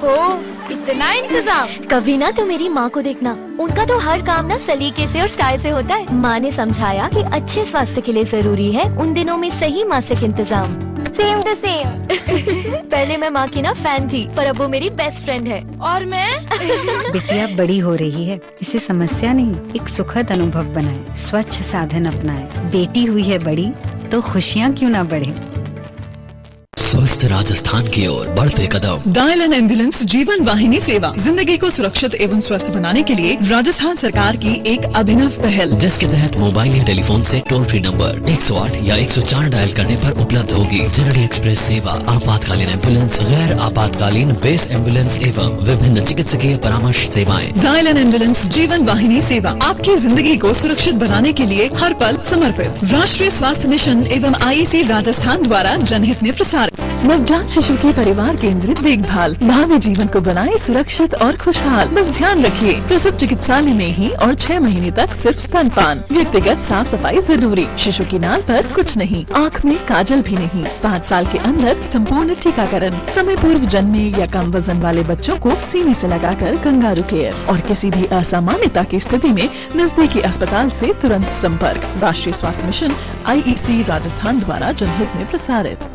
ओहो, इतना इंतजाम। कभी ना तो मेरी माँ को देखना, उनका तो हर काम ना सलीके से और स्टाइल से होता है। माँ ने समझाया कि अच्छे स्वास्थ्य के लिए जरूरी है उन दिनों में सही मासिक इंतजाम। Same to same. पहले मैं माँ की ना फैन थी, पर अब वो मेरी बेस्ट फ्रेंड है। और मैं बिटिया बड़ी हो रही है, इसे समस्या नहीं एक सुखद अनुभव बनाए, स्वच्छ साधन अपनाए। बेटी हुई है बड़ी तो खुशियाँ क्यों ना बढ़े। स्वस्थ राजस्थान की ओर बढ़ते कदम। डायल एन एम्बुलेंस जीवन वाहिनी सेवा जिंदगी को सुरक्षित एवं स्वस्थ बनाने के लिए राजस्थान सरकार की एक अभिनव पहल, जिसके तहत मोबाइल या टेलीफोन से टोल फ्री नंबर 108 या 104 डायल करने पर उपलब्ध होगी जनरल एक्सप्रेस सेवा, आपातकालीन एम्बुलेंस, गैर आपातकालीन बेस एम्बुलेंस एवं विभिन्न चिकित्सकीय परामर्श सेवाएं। डायल एन एम्बुलेंस जीवन वाहिनी सेवा आपकी जिंदगी को सुरक्षित बनाने के लिए हर पल समर्पित। राष्ट्रीय स्वास्थ्य मिशन एवं IEC राजस्थान द्वारा जनहित में प्रसारित। नवजात शिशु की परिवार केंद्रित देखभाल भावी जीवन को बनाए सुरक्षित और खुशहाल। बस ध्यान रखिए, प्रसव चिकित्सालय में ही और 6 महीने तक सिर्फ स्तनपान, व्यक्तिगत साफ सफाई जरूरी, शिशु की नाल पर कुछ नहीं, आँख में काजल भी नहीं। 5 साल के अंदर संपूर्ण टीकाकरण, समय पूर्व जन्मे या कम वजन वाले बच्चों को सीने से लगाकर कंगारू केयर और किसी भी असामान्यता की स्थिति में नजदीकी अस्पताल से तुरंत संपर्क। राष्ट्रीय स्वास्थ्य मिशन IEC राजस्थान द्वारा जनहित में प्रसारित।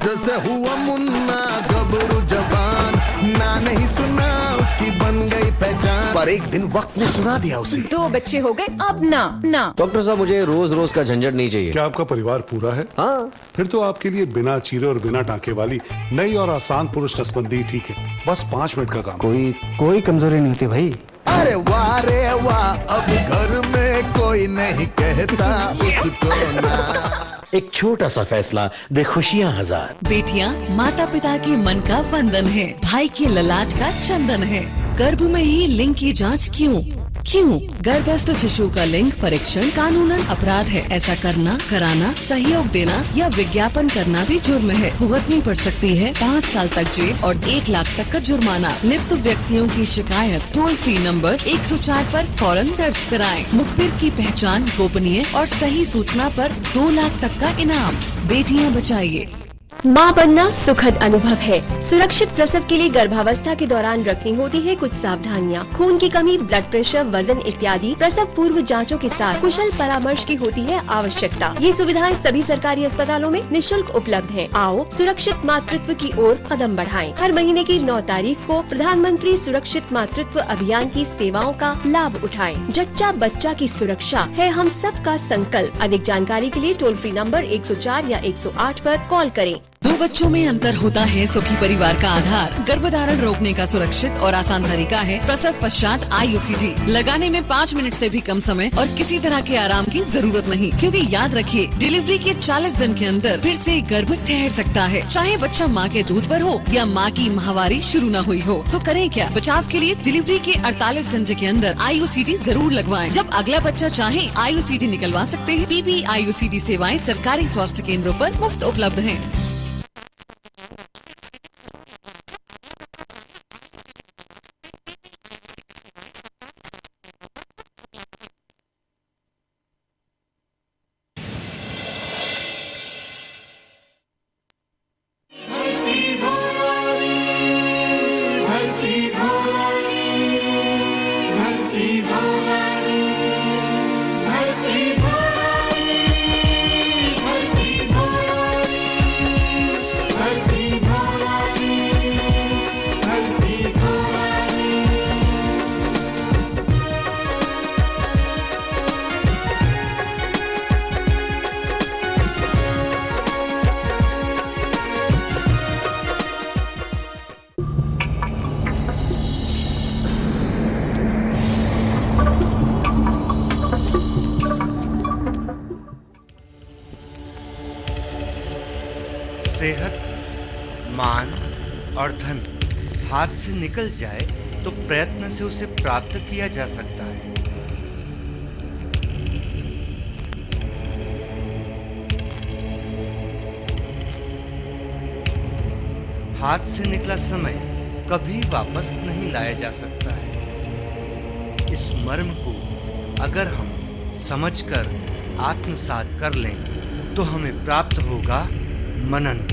जैसे हुआ मुन्ना गबरू जवान, ना नहीं सुना उसकी बन गई पहचान, पर एक दिन वक्त ने सुना दिया उसे। 2 बच्चे हो गए, अब ना। डॉक्टर साहब मुझे रोज रोज का झंझट नहीं चाहिए। क्या आपका परिवार पूरा है? हाँ। फिर तो आपके लिए बिना चीरे और बिना टाँके वाली नई और आसान पुरुष नसबंदी ठीक है। बस 5 मिनट का काम। कोई कमजोरी नहीं होती भाई। अरे वाह रे वाह, अब घर में कोई नहीं कहता उसको ना। एक छोटा सा फैसला दे खुशियाँ हजार। बेटियां माता पिता के मन का वंदन है, भाई के ललाट का चंदन है। गर्भ में ही लिंग की जांच क्यों? गर्भस्थ शिशु का लिंग परीक्षण कानूनन अपराध है। ऐसा करना, कराना, सहयोग देना या विज्ञापन करना भी जुर्म है। भुगतनी पड़ सकती है 5 साल तक जेल और 1 लाख तक का जुर्माना। लिप्त व्यक्तियों की शिकायत टोल फ्री नंबर 104 पर फौरन दर्ज कराएं। मुखबिर की पहचान गोपनीय और सही सूचना पर 2 लाख तक का इनाम। बेटियां बचाइए। माँ बनना सुखद अनुभव है। सुरक्षित प्रसव के लिए गर्भावस्था के दौरान रखनी होती है कुछ सावधानियाँ। खून की कमी, ब्लड प्रेशर, वजन इत्यादि प्रसव पूर्व जांचों के साथ कुशल परामर्श की होती है आवश्यकता। ये सुविधाएं सभी सरकारी अस्पतालों में निशुल्क उपलब्ध हैं। आओ सुरक्षित मातृत्व की ओर कदम बढ़ाएं। हर महीने की 9 तारीख को प्रधानमंत्री सुरक्षित मातृत्व अभियान की सेवाओं का लाभ उठाएं। जच्चा बच्चा की सुरक्षा है हम सबका संकल्प। अधिक जानकारी के लिए टोल फ्री नंबर 104 या 108 पर कॉल करें। 2 बच्चों में अंतर होता है सुखी परिवार का आधार। गर्भधारण रोकने का सुरक्षित और आसान तरीका है प्रसव पश्चात IUCD लगाने में 5 मिनट से भी कम समय और किसी तरह के आराम की जरूरत नहीं, क्योंकि याद रखिए डिलीवरी के 40 दिन के अंदर फिर से गर्भ ठहर सकता है। चाहे बच्चा माँ के दूध पर हो या माँ की माहवारी शुरू न हुई हो, तो करें क्या? बचाव के लिए डिलीवरी के 48 घंटे के अंदर IUCD जरूर लगवाएं। जब अगला बच्चा चाहे IUCD निकलवा सकते हैं। PP IUCD सेवाएं सरकारी स्वास्थ्य केंद्रों पर मुफ्त उपलब्ध हैं। सेहत, मान और धन हाथ से निकल जाए तो प्रयत्न से उसे प्राप्त किया जा सकता है। हाथ से निकला समय कभी वापस नहीं लाया जा सकता है। इस मर्म को अगर हम समझकर आत्मसात कर लें तो हमें प्राप्त होगा मनन।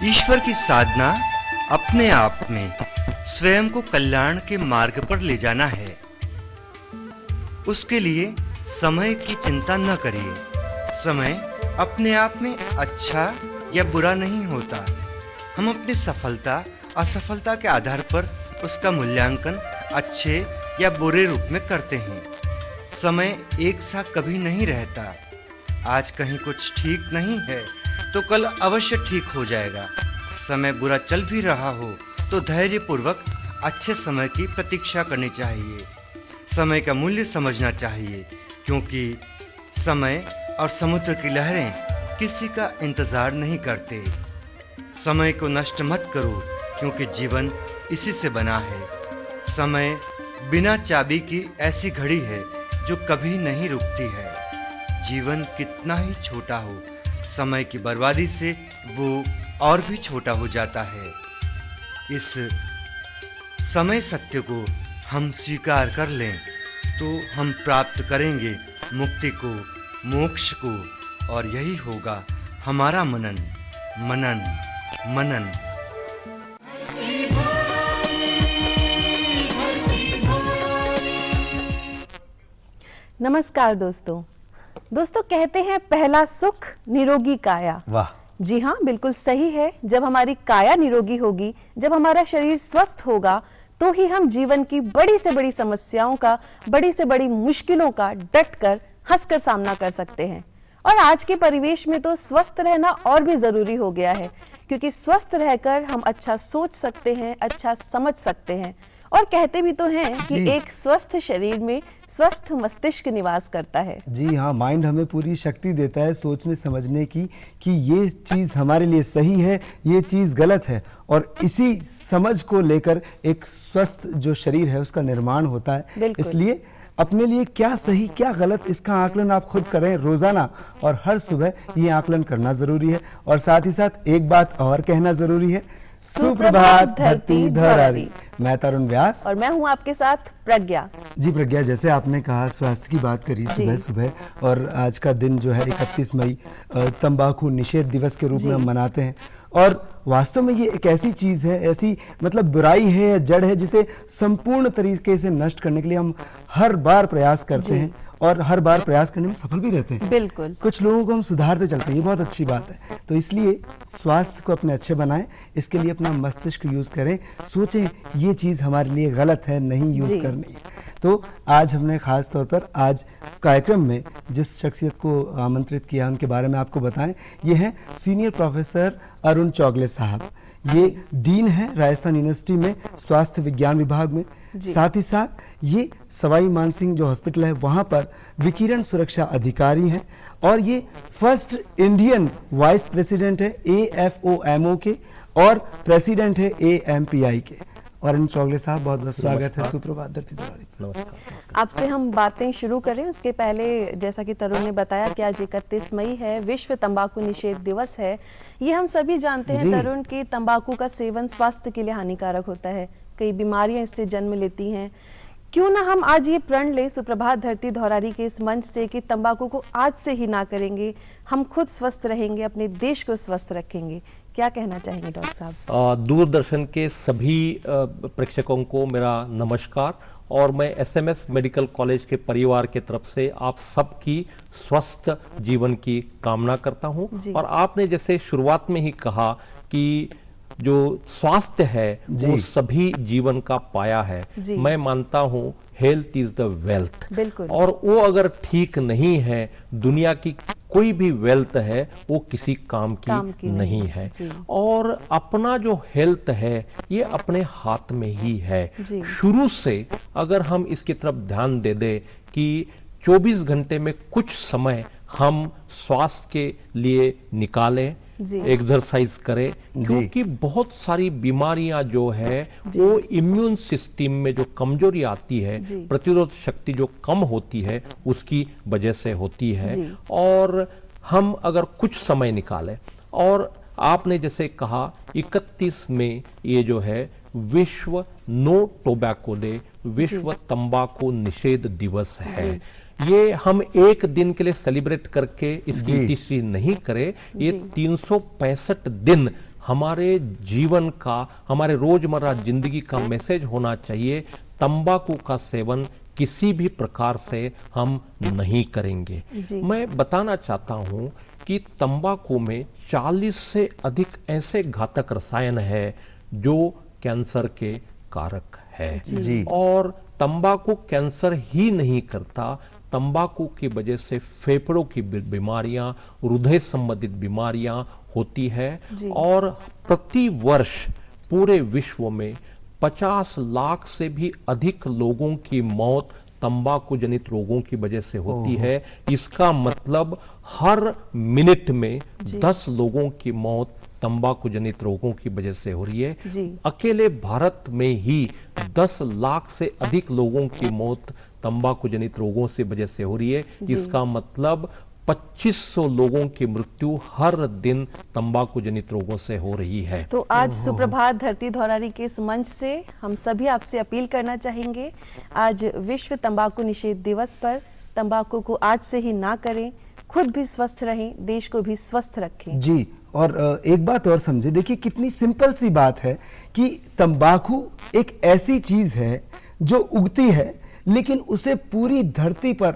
ईश्वर की साधना अपने आप में स्वयं को कल्याण के मार्ग पर ले जाना है। उसके लिए समय की चिंता न करिए। समय अपने आप में अच्छा या बुरा नहीं होता। हम अपनी सफलता असफलता के आधार पर उसका मूल्यांकन अच्छे या बुरे रूप में करते हैं। समय एक सा कभी नहीं रहता। आज कहीं कुछ ठीक नहीं है तो कल अवश्य ठीक हो जाएगा। समय बुरा चल भी रहा हो तो धैर्यपूर्वक अच्छे समय की प्रतीक्षा करनी चाहिए। समय का मूल्य समझना चाहिए, क्योंकि समय और समुद्र की लहरें किसी का इंतजार नहीं करते। समय को नष्ट मत करो, क्योंकि जीवन इसी से बना है। समय बिना चाबी की ऐसी घड़ी है जो कभी नहीं रुकती है। जीवन कितना ही छोटा हो, समय की बर्बादी से वो और भी छोटा हो जाता है। इस समय सत्य को हम स्वीकार कर लें तो हम प्राप्त करेंगे मुक्ति को, मोक्ष को, और यही होगा हमारा मनन मनन मनन। नमस्कार दोस्तों। कहते हैं पहला सुख निरोगी काया। वाह। जी हाँ, बिल्कुल सही है। जब हमारी काया निरोगी होगी, जब हमारा शरीर स्वस्थ होगा, तो ही हम जीवन की बड़ी से बड़ी समस्याओं का, बड़ी से बड़ी मुश्किलों का डटकर हंसकर सामना कर सकते हैं। और आज के परिवेश में तो स्वस्थ रहना और भी जरूरी हो गया है, क्योंकि स्वस्थ रहकर हम अच्छा सोच सकते हैं, अच्छा समझ सकते हैं। और कहते भी तो हैं कि एक स्वस्थ शरीर में स्वस्थ मस्तिष्क निवास करता है। जी हाँ, माइंड हमें पूरी शक्ति देता है सोचने समझने की कि ये चीज़ हमारे लिए सही है, ये चीज़ गलत है, और इसी समझ को लेकर एक स्वस्थ जो शरीर है उसका निर्माण होता है। इसलिए अपने लिए क्या सही क्या गलत, इसका आकलन आप खुद करें रोजाना, और हर सुबह ये आकलन करना जरूरी है। और साथ ही साथ एक बात और कहना जरूरी है, सुप्रभात धरती धौरारी। मैं तरुण व्यास और मैं हूं आपके साथ प्रज्ञा। जी प्रज्ञा, जैसे आपने कहा स्वास्थ्य की बात करी सुबह सुबह, और आज का दिन जो है 31 मई तंबाकू निषेध दिवस के रूप में हम मनाते हैं। और वास्तव में ये एक ऐसी चीज है, ऐसी मतलब बुराई है या जड़ है, जिसे संपूर्ण तरीके से नष्ट करने के लिए हम हर बार प्रयास करते हैं, और हर बार प्रयास करने में सफल भी रहते हैं। बिल्कुल। कुछ लोगों को हम सुधारते चलते हैं, ये बहुत अच्छी बात है। तो इसलिए स्वास्थ्य को अपने अच्छे बनाएं, इसके लिए अपना मस्तिष्क यूज करें, सोचें ये चीज हमारे लिए गलत है, नहीं यूज करनी है। तो आज हमने खास तौर पर आज कार्यक्रम में जिस शख्सियत को आमंत्रित किया उनके बारे में आपको बताएं। ये हैं सीनियर प्रोफेसर अरुण चौगले साहब। ये डीन है राजस्थान यूनिवर्सिटी में स्वास्थ्य विज्ञान विभाग में। साथ ही साथ ये सवाई मानसिंह जो हॉस्पिटल है वहां पर विकिरण सुरक्षा अधिकारी हैं, और ये फर्स्ट इंडियन वाइस प्रेसिडेंट है AFOMO के, और प्रेसिडेंट है AMPI के। अरुण चौगले साहब, बहुत बहुत स्वागत है सुप्रभात धरती धौरारी। आपसे हम बातें शुरू करें उसके पहले, जैसा कि तरुण ने बताया कि आज 31 मई है, विश्व तंबाकू निषेध दिवस है। ये हम सभी जानते हैं तरुण कि तंबाकू का सेवन स्वास्थ्य के लिए हानिकारक होता है, कई बीमारियां इससे जन्म लेती हैं। क्यों ना हम आज ये प्रण लें सुप्रभात धरती धौरारी के इस मंच से कि तंबाकू को आज से ही ना करेंगे, हम खुद स्वस्थ रहेंगे, अपने देश को स्वस्थ रखेंगे। क्या कहना चाहेंगे डॉक्टर साहब? दूरदर्शन के सभी प्रेक्षकों को मेरा नमस्कार, और मैं SMS मेडिकल कॉलेज के परिवार के तरफ से आप सबकी स्वस्थ जीवन की कामना करता हूं। और आपने जैसे शुरुआत में ही कहा कि जो स्वास्थ्य है वो सभी जीवन का पाया है। मैं मानता हूं हेल्थ इज द वेल्थ, और वो अगर ठीक नहीं है, दुनिया की कोई भी वेल्थ है वो किसी काम की नहीं है। और अपना जो हेल्थ है ये अपने हाथ में ही है। शुरू से अगर हम इसकी तरफ ध्यान दे दे कि 24 घंटे में कुछ समय हम स्वास्थ्य के लिए निकालें, एक्सरसाइज करें, क्योंकि बहुत सारी बीमारियां जो है वो इम्यून सिस्टम में जो कमजोरी आती है, प्रतिरोध शक्ति जो कम होती है उसकी वजह से होती है। और हम अगर कुछ समय निकालें, और आपने जैसे कहा 31 में ये जो है विश्व नो टोबैको डे, विश्व तंबाकू निषेध दिवस है। ये हम एक दिन के लिए सेलिब्रेट करके इसकी तीसरी नहीं करें, ये 365 दिन हमारे जीवन का, हमारे रोजमर्रा जिंदगी का मैसेज होना चाहिए, तंबाकू का सेवन किसी भी प्रकार से हम नहीं करेंगे। मैं बताना चाहता हूं कि तंबाकू में 40 से अधिक ऐसे घातक रसायन है जो कैंसर के कारक है। और तंबाकू कैंसर ही नहीं करता, तंबाकू की वजह से फेफड़ों की बीमारियां, हृदय संबंधित बीमारियां होती है। और प्रति वर्ष पूरे विश्व में 50 लाख से भी अधिक लोगों की मौत तंबाकू जनित रोगों की वजह से होती है। इसका मतलब हर मिनट में 10 लोगों की मौत तंबाकू जनित रोगों की वजह से हो रही है। अकेले भारत में ही 10 लाख से अधिक लोगों की मौत तंबाकू जनित रोगों से वजह से हो रही है। इसका मतलब 2500 लोगों की मृत्यु हर दिन तंबाकू जनित रोगों से हो रही है। तो आज सुप्रभात धरती धौरारी के इस मंच से हम सभी आपसे अपील करना चाहेंगे, आज विश्व तंबाकू निषेध दिवस पर तंबाकू को आज से ही ना करें, खुद भी स्वस्थ रहें, देश को भी स्वस्थ रखें। जी, और एक बात और समझे, देखिए कितनी सिंपल सी बात है कि तंबाकू एक ऐसी चीज है जो उगती है, लेकिन उसे पूरी धरती पर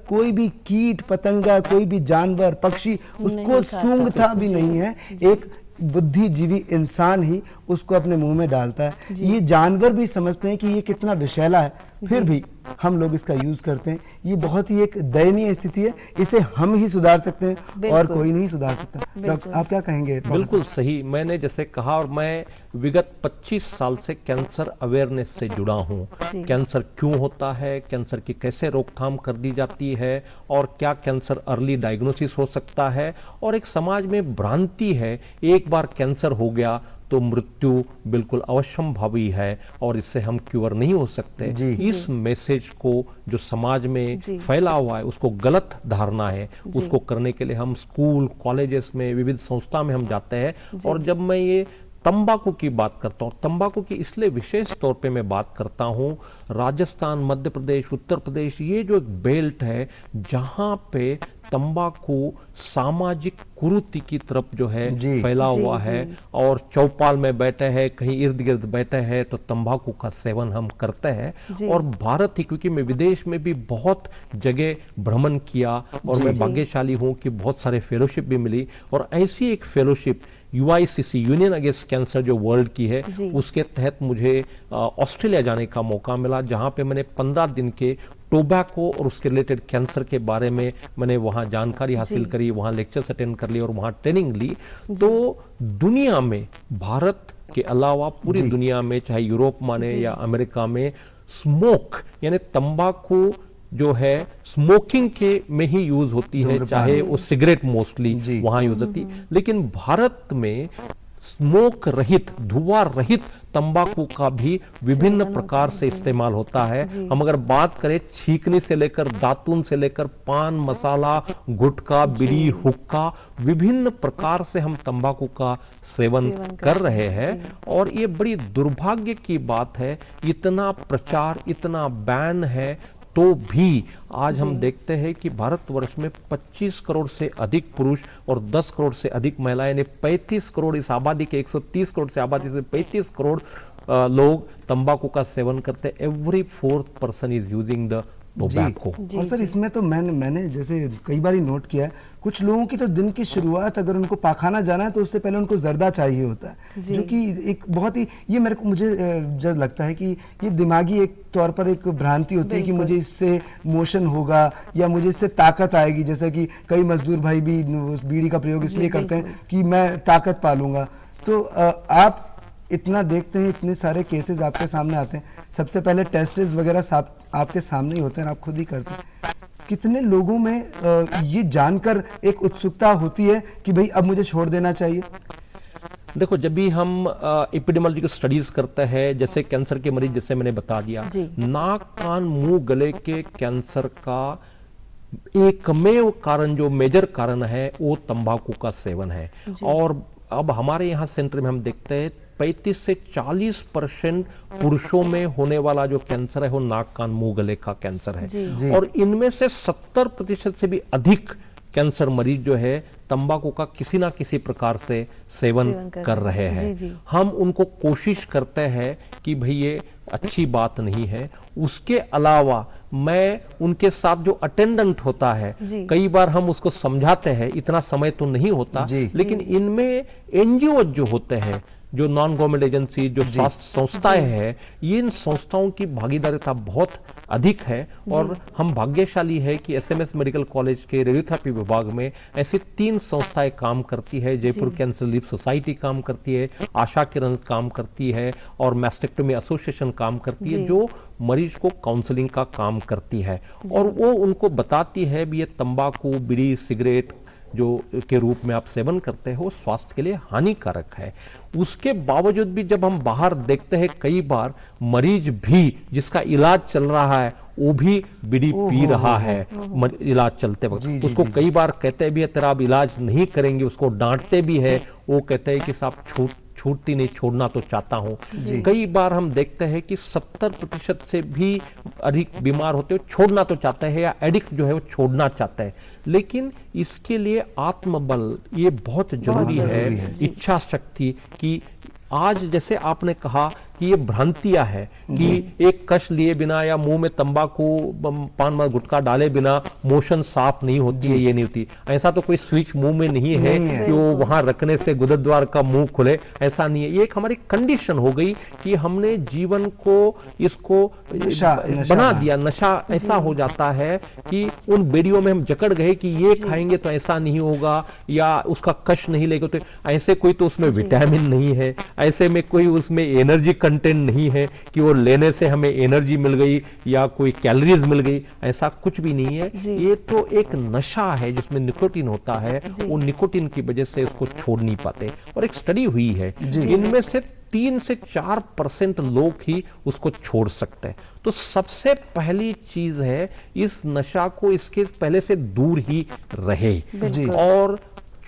कोई भी कीट पतंगा, कोई भी जानवर पक्षी उसको सूंघता भी नहीं है। एक बुद्धिजीवी इंसान ही उसको अपने मुंह में डालता है। ये जानवर भी समझते हैं कि ये कितना विषैला है, फिर भी हम लोग इसका यूज करते हैं। ये बहुत ही एक दयनीय स्थिति है, इसे हम ही सुधार सकते हैं और कोई नहीं सुधार सकता। डॉक्टर, आप क्या कहेंगे? बिल्कुल सही, मैंने जैसे कहा, और मैं विगत 25 साल से कैंसर अवेयरनेस से जुड़ा हूं। कैंसर क्यों होता है, कैंसर की कैसे रोकथाम कर दी जाती है, और क्या कैंसर अर्ली डायग्नोसिस हो सकता है। और एक समाज में भ्रांति है, एक बार कैंसर हो गया तो मृत्यु बिल्कुल अवश्यंभावी है और इससे हम क्योर नहीं हो सकते। इस मैसेज को जो समाज में फैला हुआ है, उसको गलत धारणा है, उसको करने के लिए हम स्कूल कॉलेजेस में, विविध संस्था में हम जाते हैं। और जब मैं ये तंबाकू की बात करता हूँ, तंबाकू की इसलिए विशेष तौर पे मैं बात करता हूँ, राजस्थान, मध्य प्रदेश, उत्तर प्रदेश, ये जो एक बेल्ट है जहाँ पे तंबाकू सामाजिक कुरीति की तरफ जो है फैला हुआ है, और चौपाल में बैठे हैं, कहीं इर्द गिर्द बैठे हैं तो तंबाकू का सेवन हम करते हैं। और भारत ही, क्योंकि मैं विदेश में भी बहुत जगह भ्रमण किया और मैं भाग्यशाली हूँ कि बहुत सारे फेलोशिप भी मिली, और ऐसी एक fellowship UICC, union against cancer, जो वर्ल्ड की है, उसके तहत मुझे ऑस्ट्रेलिया जाने का मौका मिला, जहां पे मैंने 15 दिन के टोबैको और उसके रिलेटेड कैंसर के बारे में मैंने वहां जानकारी हासिल करी, वहां लेक्चर्स अटेंड कर लिए और वहां ट्रेनिंग ली। तो दुनिया में, भारत के अलावा पूरी दुनिया में, चाहे यूरोप माने या अमेरिका में, स्मोक यानी तंबाकू जो है स्मोकिंग के में ही यूज होती है, चाहे वो सिगरेट मोस्टली वहां यूज होती, लेकिन भारत में स्मोक रहित, धुआं रहित तंबाकू का भी विभिन्न प्रकार से इस्तेमाल होता है। हम अगर बात करें छींकने से लेकर, दातून से लेकर, पान मसाला, गुटखा, बीड़ी, हुक्का, विभिन्न प्रकार से हम तंबाकू का सेवन कर रहे हैं। और ये बड़ी दुर्भाग्य की बात है, इतना प्रचार, इतना बैन है, तो भी आज हम देखते हैं कि भारतवर्ष में 25 करोड़ से अधिक पुरुष और 10 करोड़ से अधिक महिलाएं, ने 35 करोड़ इस आबादी के, 130 करोड़ से आबादी से 35 करोड़ लोग तंबाकू का सेवन करते। Every 4th person is using the tobacco. और सर, इसमें तो मैंने जैसे कई बार नोट किया है, कुछ लोगों की तो दिन की शुरुआत, अगर उनको पाखाना जाना है तो उससे पहले उनको जर्दा चाहिए होता है, जो कि एक बहुत ही, ये मुझे जब लगता है कि ये दिमागी एक तौर पर एक भ्रांति होती है कि मुझे इससे मोशन होगा या मुझे इससे ताकत आएगी। जैसे कि कई मजदूर भाई भी उस बीड़ी का प्रयोग इसलिए करते हैं कि मैं ताकत पालूंगा। तो आप इतना देखते हैं, इतने सारे केसेस आपके सामने आते हैं, सबसे पहले टेस्ट्स वगैरह आपके सामने ही होते हैं, आप खुद ही करते हैं। कितने लोगों में ये जानकर एक उत्सुकता होती है कि भाई अब मुझे छोड़ देना चाहिए? देखो, जब भी हम एपिडेमियोलॉजिकल स्टडीज करते हैं, जैसे कैंसर के मरीज, जैसे मैंने बता दिया, नाक, कान, मुंह, गले के कैंसर का एकमेव कारण, जो मेजर कारण है, वो तंबाकू का सेवन है। और अब हमारे यहाँ सेंटर में हम देखते हैं 35 से 40% पुरुषों में होने वाला जो कैंसर है वो नाक, कान, मुंह, गले का कैंसर है। और इनमें से 70% से भी अधिक कैंसर मरीज जो है तंबाकू का किसी ना किसी प्रकार से सेवन कर रहे हैं। हम उनको कोशिश करते हैं कि भाई ये अच्छी बात नहीं है। उसके अलावा मैं उनके साथ जो अटेंडेंट होता है, कई बार हम उसको समझाते हैं, इतना समय तो नहीं होता, लेकिन इनमें एनजीओ जो होते हैं, जो नॉन गवर्नमेंट एजेंसी, जो स्वास्थ्य संस्थाएं हैं, ये इन संस्थाओं की भागीदारिता बहुत अधिक है। और हम भाग्यशाली है कि एसएमएस मेडिकल कॉलेज के रेडियोथेरेपी विभाग में ऐसे 3 संस्थाएं काम करती है। जयपुर कैंसर रिलीफ सोसाइटी काम करती है, आशा किरण काम करती है और मैस्टेक्टोमी एसोसिएशन काम करती है, जो मरीज को काउंसलिंग का काम करती है। और वो उनको बताती है भी ये तंबाकू, बीड़ी, सिगरेट जो के रूप में आप सेवन करते हो स्वास्थ्य के लिए हानिकारक है। उसके बावजूद भी जब हम बाहर देखते हैं, कई बार मरीज भी जिसका इलाज चल रहा है वो भी बीड़ी पी रहा है इलाज चलते वक्त। उसको कई बार कहते भी है तेरा अब इलाज नहीं करेंगे, उसको डांटते भी है, वो कहते हैं कि साहब छूटती नहीं, छोड़ना तो चाहता हूं। कई बार हम देखते हैं कि 70% से भी अधिक बीमार होते हो छोड़ना तो चाहते हैं, या एडिक्ट जो है वो छोड़ना चाहता है। लेकिन इसके लिए आत्मबल ये बहुत जरूरी है, इच्छा शक्ति की। आज जैसे आपने कहा कि ये भ्रांतियां है कि एक कश लिए बिना या मुंह में तंबाकू, पान मर गुटखा डाले बिना मोशन साफ नहीं होती है, ये नहीं होती। ऐसा तो कोई स्विच मुंह में नहीं है कि वो वहां रखने से गुदद्वार का मुंह खुले, ऐसा नहीं है। ये एक हमारी कंडीशन हो गई कि हमने जीवन को इसको बना दिया, नशा ऐसा हो जाता है कि उन बेड़ियों में हम जकड़ गए कि ये खाएंगे तो ऐसा नहीं होगा, या उसका कश नहीं लेगा तो ऐसे कोई तो उसमें विटामिन नहीं है, ऐसे में कोई उसमें एनर्जी कंटेंट नहीं है कि वो लेने से हमें एनर्जी मिल गई या कोई कैलोरीज मिल गई, ऐसा कुछ भी नहीं है। ये तो एक नशा है जिसमें निकोटीन होता है, वो निकोटीन की वजह से उसको छोड़ नहीं पाते। और एक स्टडी हुई है, इनमें से 3 से 4% लोग ही उसको छोड़ सकते हैं। तो सबसे पहली चीज है इस नशा को इसके पहले से दूर ही रहे, और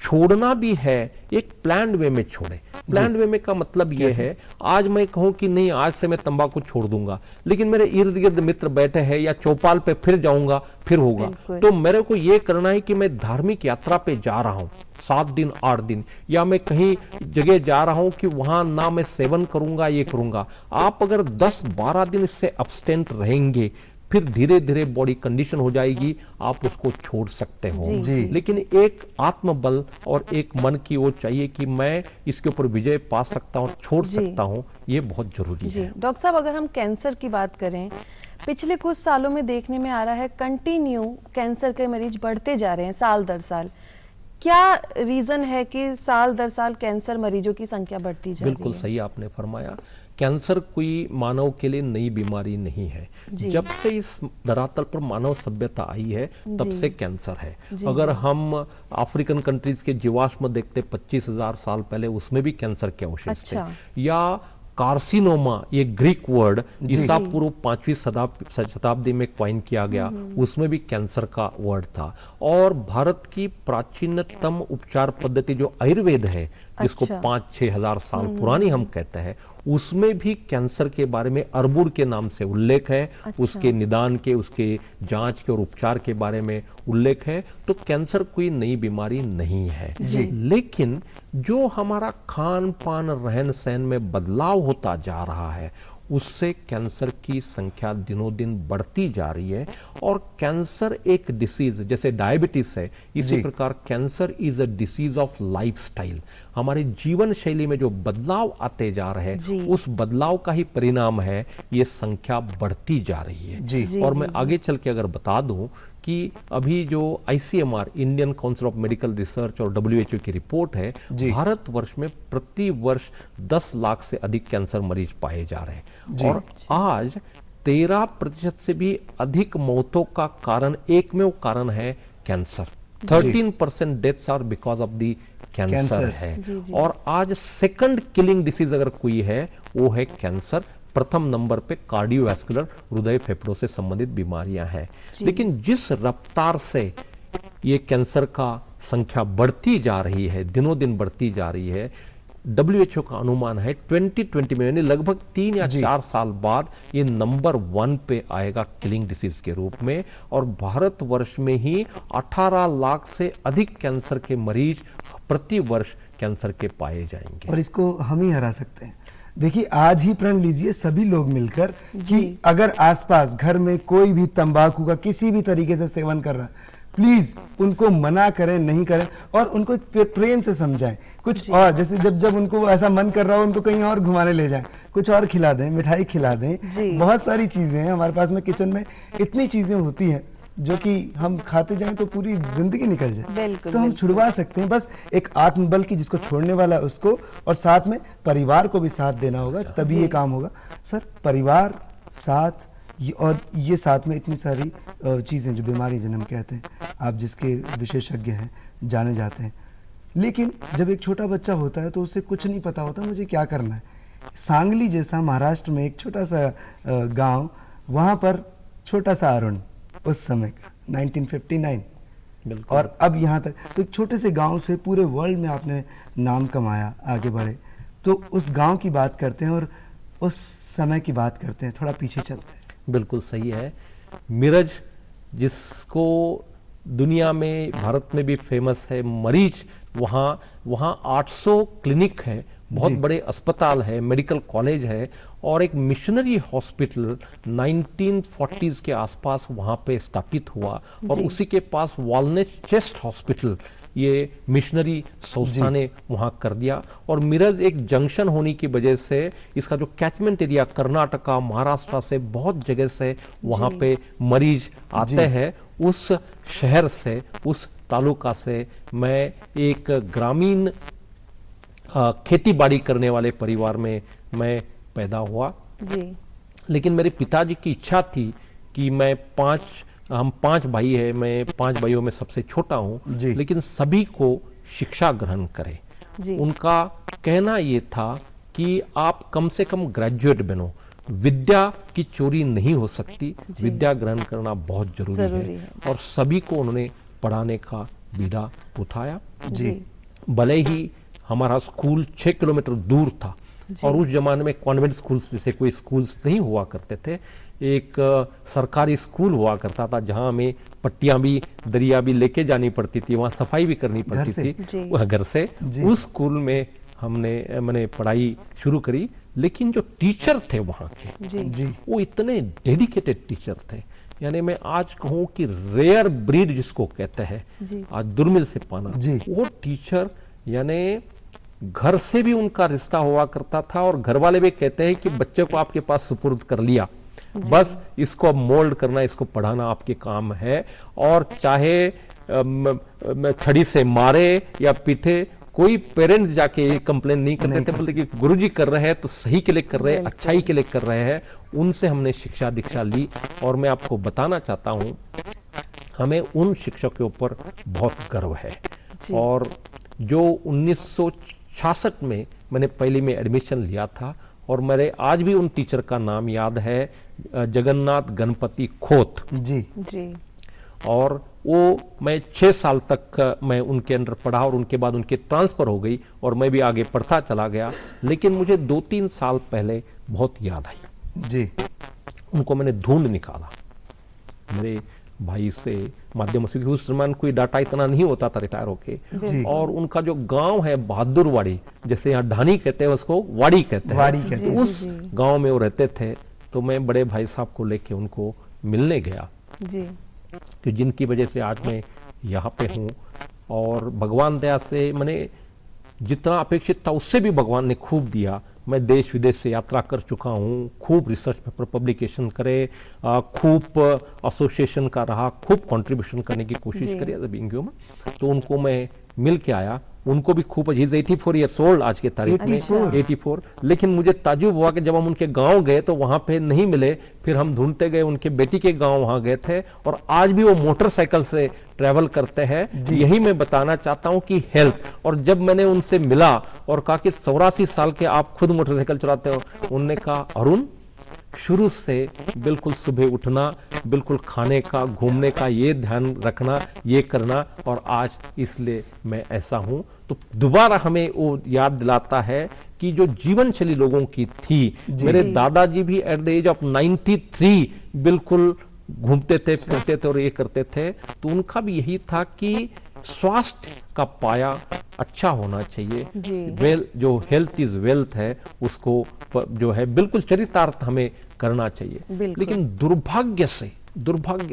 छोड़ना भी है एक प्लान्ड वे में छोड़े। प्लान्ड वे में का मतलब ये है, आज मैं कहूं कि नहीं आज से मैं तंबाकू छोड़ दूंगा, लेकिन मेरे इर्द गिर्द मित्र बैठे हैं या चौपाल पे फिर जाऊंगा, फिर होगा, तो मेरे को ये करना है कि मैं धार्मिक यात्रा पे जा रहा हूं 7 दिन 8 दिन, या मैं कहीं जगह जा रहा हूं कि वहां ना मैं सेवन करूंगा, ये करूंगा। आप अगर 10-12 दिन इससे अब्स्टेंट रहेंगे, फिर धीरे धीरे बॉडी कंडीशन हो जाएगी, आप उसको छोड़ सकते हो। लेकिन एक आत्मबल और एक मन की वो चाहिए कि मैं इसके ऊपर विजय पा सकता हूँ, छोड़ सकता हूँ, ये बहुत जरूरी है। डॉक्टर साहब, अगर हम कैंसर की बात करें, पिछले कुछ सालों में देखने में आ रहा है कंटिन्यू कैंसर के मरीज बढ़ते जा रहे हैं साल दर साल। क्या रीजन है कि साल दर साल कैंसर मरीजों की संख्या बढ़ती जा रही है? बिल्कुल सही आपने फरमाया। कैंसर कोई मानव के लिए नई बीमारी नहीं है। जब से इस धरातल पर मानव सभ्यता आई है तब से कैंसर है। अगर हम अफ्रीकन कंट्रीज के जीवाश्म देखते 25,000 साल पहले, उसमें भी कैंसर के अवशेष थे। या कार्सिनोमा, ये ग्रीक वर्ड ईसा पूर्व 5वीं शताब्दी में क्वाइन किया गया, उसमें भी कैंसर का वर्ड था। और भारत की प्राचीनतम उपचार पद्धति जो आयुर्वेद है, जिसको 5-6 हजार साल पुरानी हम कहते हैं, उसमें भी कैंसर के बारे में अर्बुद के नाम से उल्लेख है। उसके निदान के, उसके जांच के और उपचार के बारे में उल्लेख है। तो कैंसर कोई नई बीमारी नहीं है। लेकिन जो हमारा खान पान, रहन सहन में बदलाव होता जा रहा है, उससे कैंसर की संख्या दिनों दिन बढ़ती जा रही है। और कैंसर एक डिसीज, जैसे डायबिटीज है, इसी प्रकार cancer is a disease of lifestyle. हमारे जीवन शैली में जो बदलाव आते जा रहे हैं, उस बदलाव का ही परिणाम है ये संख्या बढ़ती जा रही है। और मैं आगे चल के अगर बता दूं कि अभी जो ICMR, Indian council of medical research, और WHO की रिपोर्ट है, भारत वर्ष में प्रति वर्ष 10 लाख से अधिक कैंसर मरीज पाए जा रहे हैं। और आज 13% से भी अधिक मौतों का कारण, एकमेव कारण है cancer. 13% deaths are because of the cancer है। और आज सेकंड किलिंग डिसीज अगर कोई है, वो है कैंसर। प्रथम नंबर पे कार्डियोवैस्कुलर, हृदय फेफड़ों से संबंधित बीमारियां हैं। लेकिन जिस रफ्तार से ये कैंसर का संख्या बढ़ती जा रही है, दिनों दिन बढ़ती जा रही है, WHO का अनुमान है 2020 में, यानी लगभग 3 या 4 साल बाद ये नंबर 1 पे आएगा किलिंग डिसीज के रूप में। और भारतवर्ष में ही 18 लाख से अधिक कैंसर के मरीज प्रति वर्ष कैंसर के पाए जाएंगे। और इसको हम ही हरा सकते हैं। देखिए, आज ही प्रण लीजिए सभी लोग मिलकर कि अगर आसपास घर में कोई भी तंबाकू का किसी भी तरीके से सेवन कर रहा है, प्लीज उनको मना करें, नहीं करें, और उनको प्रेम से समझाएं। कुछ और, जैसे जब उनको ऐसा मन कर रहा हो, उनको कहीं और घुमाने ले जाएं, कुछ और खिला दें, मिठाई खिला दें। बहुत सारी चीजें हैं हमारे पास में, किचन में इतनी चीजें होती हैं जो कि हम खाते जाएं तो पूरी जिंदगी निकल जाए। तो हम छुड़वा सकते हैं, बस एक आत्मबल की जिसको छोड़ने वाला है उसको, और साथ में परिवार को भी साथ देना होगा, तभी ये काम होगा। सर, परिवार साथ और ये साथ में इतनी सारी चीजें जो बीमारी जिन्हें हम कहते हैं, आप जिसके विशेषज्ञ हैं, जाने जाते हैं, लेकिन जब एक छोटा बच्चा होता है तो उसे कुछ नहीं पता होता मुझे क्या करना है। सांगली जैसा महाराष्ट्र में एक छोटा सा गांव, वहां पर छोटा सा अरुण उस समय का 1959, और अब यहाँ तक, तो एक छोटे से गांव से पूरे वर्ल्ड में आपने नाम कमाया, आगे बढ़े। तो उस गांव की बात करते हैं और उस समय की बात करते हैं, थोड़ा पीछे चलते हैं। बिल्कुल सही है। मिरज, जिसको दुनिया में, भारत में भी फेमस है, मरीज, वहाँ 800 क्लिनिक है, बहुत बड़े अस्पताल है, मेडिकल कॉलेज है, और एक मिशनरी हॉस्पिटल 1940s के आसपास वहाँ पे स्थापित हुआ, और उसी के पास वॉलनेस चेस्ट हॉस्पिटल ये मिशनरी संस्था ने वहां कर दिया। और मिरज एक जंक्शन होने की वजह से इसका जो कैचमेंट एरिया कर्नाटका, महाराष्ट्र से बहुत जगह से वहां पे मरीज आते हैं। उस शहर से, उस तालुका से मैं एक ग्रामीण खेती बाड़ी करने वाले परिवार में मैं पैदा हुआ। लेकिन मेरे पिताजी की इच्छा थी कि हम 5 भाई हैं, मैं 5 भाइयों में सबसे छोटा हूं, लेकिन सभी को शिक्षा ग्रहण करें। उनका कहना यह था कि आप कम से कम ग्रेजुएट बनो, विद्या की चोरी नहीं हो सकती, विद्या ग्रहण करना बहुत जरूरी है। और सभी को उन्होंने पढ़ाने का बीड़ा उठाया। भले ही हमारा स्कूल 6 किलोमीटर दूर था, और उस जमाने में कॉन्वेंट स्कूल्स जैसे कोई स्कूल्स नहीं हुआ करते थे। एक सरकारी स्कूल हुआ करता था जहां हमें पट्टियां भी, दरिया भी लेके जानी पड़ती थी, वहां सफाई भी करनी पड़ती थी घर से। उस स्कूल में मैंने पढ़ाई शुरू करी। लेकिन जो टीचर थे वहां के, वो इतने डेडिकेटेड टीचर थे, यानी मैं आज कहूं कि रेयर ब्रीड जिसको कहते हैं, आज दुर्मिल से पाना, वो टीचर, यानी घर से भी उनका रिश्ता हुआ करता था, और घर वाले भी कहते हैं कि बच्चे को आपके पास सुपुर्द कर लिया, बस इसको अब मोल्ड करना, इसको पढ़ाना आपके काम है। और चाहे छड़ी से मारे या पीटे, कोई पेरेंट जाके कंप्लेन नहीं करते थे, बोलते कि गुरुजी कर रहे हैं तो सही के लिए कर रहे हैं, अच्छाई के लिए कर रहे हैं। उनसे हमने शिक्षा दीक्षा ली, और मैं आपको बताना चाहता हूं, हमें उन शिक्षक के ऊपर बहुत गर्व है। और जो 1966 में मैंने पहली में एडमिशन लिया था, और मेरे आज भी उन टीचर का नाम याद है, जगन्नाथ गणपति खोत जी। और वो मैं 6 साल तक मैं उनके अंडर पढ़ा, और उनके बाद उनकी ट्रांसफर हो गई और मैं भी आगे पढ़ता चला गया। लेकिन मुझे 2-3 साल पहले बहुत याद आई उनको मैंने ढूंढ निकाला मेरे भाई से माध्यम से, उस समय कोई डाटा इतना नहीं होता था रिटायर होके। और उनका जो गांव है बहादुरवाड़ी, जैसे यहाँ ढानी कहते हैं उसको वाड़ी कहते हैं, उस गांव में वो रहते थे। तो मैं बड़े भाई साहब को लेके उनको मिलने गया, कि जिनकी वजह से आज मैं यहाँ पे हूँ। और भगवान दया से मैंने जितना अपेक्षित था उससे भी भगवान ने खूब दिया। मैं देश विदेश से यात्रा कर चुका हूँ, खूब रिसर्च पेपर पब्लिकेशन करे, खूब एसोसिएशन का रहा, खूब कंट्रीब्यूशन करने की कोशिश करी एज बीइंग ह्यूमन। तो उनको मैं मिल के आया, उनको भी खूब, ही इज 84 ईयर्स ओल्ड आज के तारीख में, 84। लेकिन मुझे ताज्जुब हुआ कि जब हम उनके गांव गए तो वहां पे नहीं मिले। फिर हम ढूंढते गए, उनके बेटी के गांव वहां गए थे, और आज भी वो मोटरसाइकिल से ट्रेवल करते हैं। यही मैं बताना चाहता हूं कि हेल्थ। और जब मैंने उनसे मिला और कहा कि 84 साल के आप खुद मोटरसाइकिल चलाते हो, उन्होंने कहा अरुण, शुरू से बिल्कुल सुबह उठना, बिल्कुल खाने का, घूमने का ये ध्यान रखना, ये करना, और आज इसलिए मैं ऐसा हूं। तो दोबारा हमें वो याद दिलाता है कि जो जीवन शैली लोगों की थी, मेरे दादाजी भी एट द एज ऑफ 93 बिल्कुल घूमते थे, फिरते थे और ये करते थे। तो उनका भी यही था कि स्वास्थ्य का पाया अच्छा होना चाहिए। जो हेल्थ इज वेल्थ है, उसको जो है बिल्कुल चरितार्थ हमें करना चाहिए। लेकिन दुर्भाग्य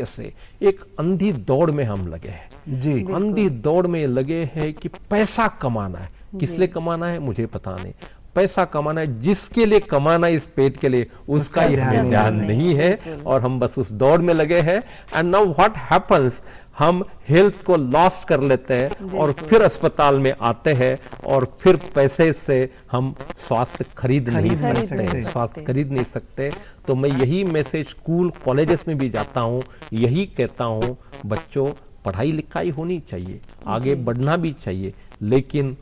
से एक अंधी दौड़ में हम लगे हैं जी। अंधी दौड़ में लगे हैं कि पैसा कमाना है। किस लिए कमाना है मुझे पता नहीं, पैसा कमाना है, जिसके लिए कमाना है इस पेट के लिए, उसका इसमें ध्यान नहीं है, और हम बस उस दौड़ में लगे हैं। एंड नाउ व्हाट हैपेंस, हम हेल्थ को लॉस्ट कर लेते हैं और फिर अस्पताल में आते हैं, और फिर पैसे से हम स्वास्थ्य खरीद नहीं सकते। तो मैं यही मैसेज स्कूल कॉलेजेस में भी जाता हूँ, यही कहता हूँ, बच्चों पढ़ाई लिखाई होनी चाहिए, आगे बढ़ना भी चाहिए, लेकिन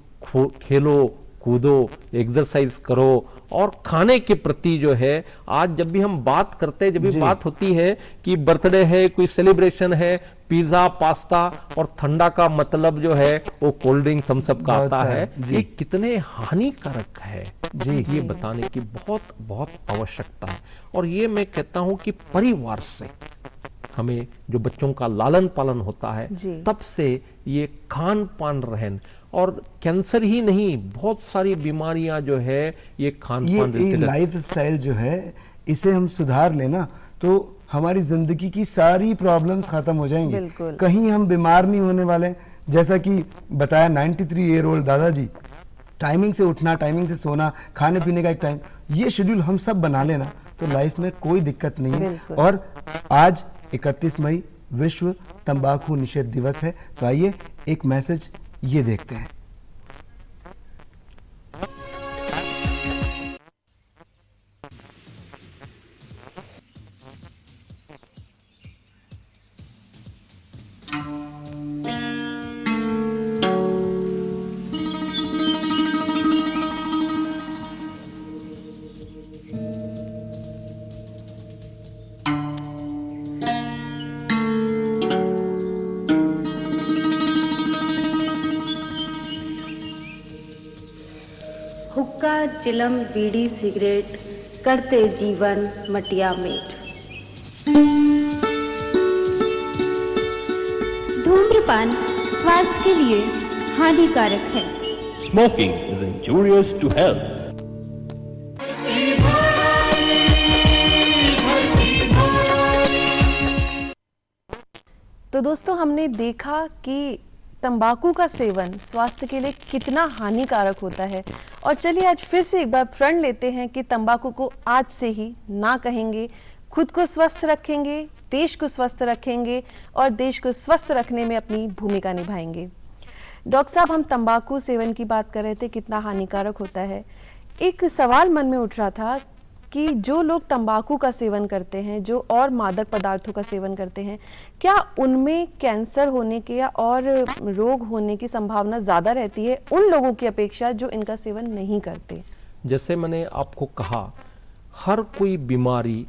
खेलो कूदो, एक्सरसाइज करो, और खाने के प्रति जो है, आज जब भी हम बात करते हैं, जब भी बात होती है कि बर्थडे है, कोई सेलिब्रेशन है, पिज्जा, पास्ता और ठंडा का मतलब जो है वो कोल्ड ड्रिंक, थम्स अप का आता है, ये कितने हानिकारक है जी, ये बताने की बहुत बहुत आवश्यकता है। और ये मैं कहता हूं कि परिवार से हमें जो बच्चों का लालन पालन होता है, तब से ये खान पान रहन, और कैंसर ही नहीं, बहुत सारी बीमारियां जो है ये खान पान, ये लाइफ स्टाइल जो है, इसे हम सुधार लेना तो हमारी जिंदगी की सारी प्रॉब्लम्स खत्म हो जाएंगे। कहीं हम बीमार नहीं होने वाले। जैसा कि बताया 93 ईयर ओल्ड दादाजी, टाइमिंग से उठना, टाइमिंग से सोना, खाने पीने का एक टाइम, ये शेड्यूल हम सब बना लेना तो लाइफ में कोई दिक्कत नहीं है। और आज 31 मई विश्व तंबाकू निषेध दिवस है, तो आइए एक मैसेज ये देखते हैं। हुक्का, चिलम, बीड़ी, सिगरेट करते जीवन मटिया मेट। धूम्रपान स्वास्थ्य के लिए हानिकारक है। Smoking is injurious to health. तो दोस्तों, हमने देखा कि तंबाकू का सेवन स्वास्थ्य के लिए कितना हानिकारक होता है। और चलिए आज फिर से एक बार प्रण लेते हैं कि तंबाकू को आज से ही ना कहेंगे, खुद को स्वस्थ रखेंगे, देश को स्वस्थ रखेंगे और देश को स्वस्थ रखने में अपनी भूमिका निभाएंगे। डॉक्टर साहब, हम तंबाकू सेवन की बात कर रहे थे, कितना हानिकारक होता है। एक सवाल मन में उठ रहा था कि जो लोग तंबाकू का सेवन करते हैं, जो और मादक पदार्थों का सेवन करते हैं, क्या उनमें कैंसर होने के या और रोग होने की संभावना ज़्यादा रहती है उन लोगों की अपेक्षा जो इनका सेवन नहीं करते? जैसे मैंने आपको कहा, हर कोई बीमारी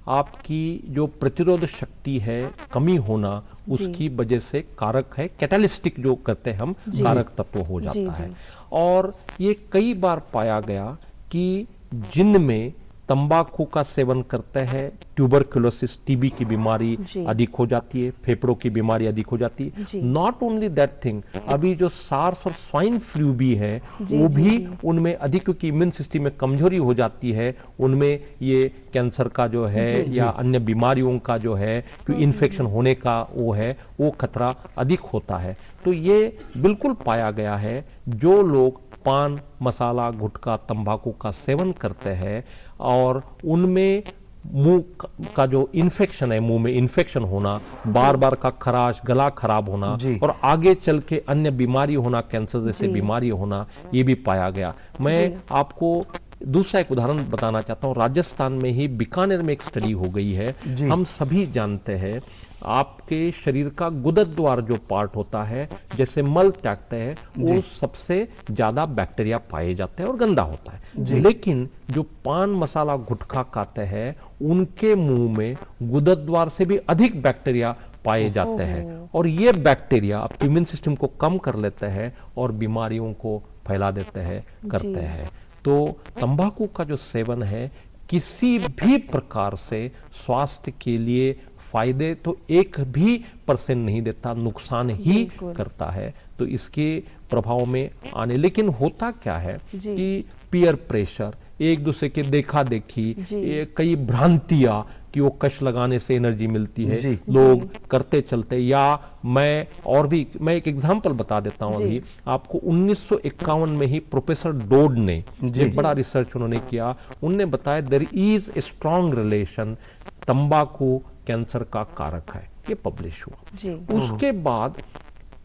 आपकी जो प्रतिरोध शक्ति है कमी होना, उसकी वजह से कारक है, कैटालिस्टिक जो करते हैं हम, कारक तत्व हो जाता है। और ये कई बार पाया गया कि जिनमें तंबाकू का सेवन करते हैं, ट्यूबरकुलोसिस, टीबी की बीमारी अधिक हो जाती है, फेफड़ों की बीमारी अधिक हो जाती है। नॉट ओनली दैट थिंग, अभी जो सार्स और स्वाइन फ्लू भी है, वो भी उनमें अधिक, क्योंकि इम्यून सिस्टम में कमजोरी हो जाती है, उनमें ये कैंसर का जो है या अन्य बीमारियों का जो है, क्योंकि इन्फेक्शन होने का वो खतरा अधिक होता है। तो ये बिल्कुल पाया गया है, जो लोग पान, मसाला, गुटखा, तंबाकू का सेवन करते हैं और उनमें मुंह का जो इन्फेक्शन है, मुंह में इन्फेक्शन होना, बार बार का खराश, गला खराब होना और आगे चल के अन्य बीमारी होना, कैंसर जैसे बीमारी होना, ये भी पाया गया। मैं आपको दूसरा एक उदाहरण बताना चाहता हूँ। राजस्थान में ही बीकानेर में एक स्टडी हो गई है। हम सभी जानते हैं आपके शरीर का गुदद्वार द्वार जो पार्ट होता है, जैसे मल त्यागते हैं, वो सबसे ज्यादा बैक्टीरिया पाए जाते हैं और गंदा होता है। लेकिन जो पान मसाला गुटखा खाते हैं उनके मुंह में गुदद्वार द्वार से भी अधिक बैक्टीरिया पाए जाते हैं और ये बैक्टीरिया आपके इम्यून सिस्टम को कम कर लेते हैं और बीमारियों को फैला देते हैं, करते हैं। तो तंबाकू का जो सेवन है किसी भी प्रकार से स्वास्थ्य के लिए फायदे तो 1% नहीं देता, नुकसान ही करता है। तो इसके प्रभाव में आने, लेकिन होता क्या है कि पीयर प्रेशर, एक दूसरे के देखा देखी, कई भ्रांतियां कि वो कश लगाने से एनर्जी मिलती है, लोग करते चलते। या मैं एक एग्जांपल बता देता हूं अभी आपको। 1951 में ही प्रोफेसर डोड ने एक बड़ा रिसर्च उन्होंने किया, उनने बताया there is a strong relation, तंबाकू कैंसर का कारक है, ये पब्लिश हुआ। उसके बाद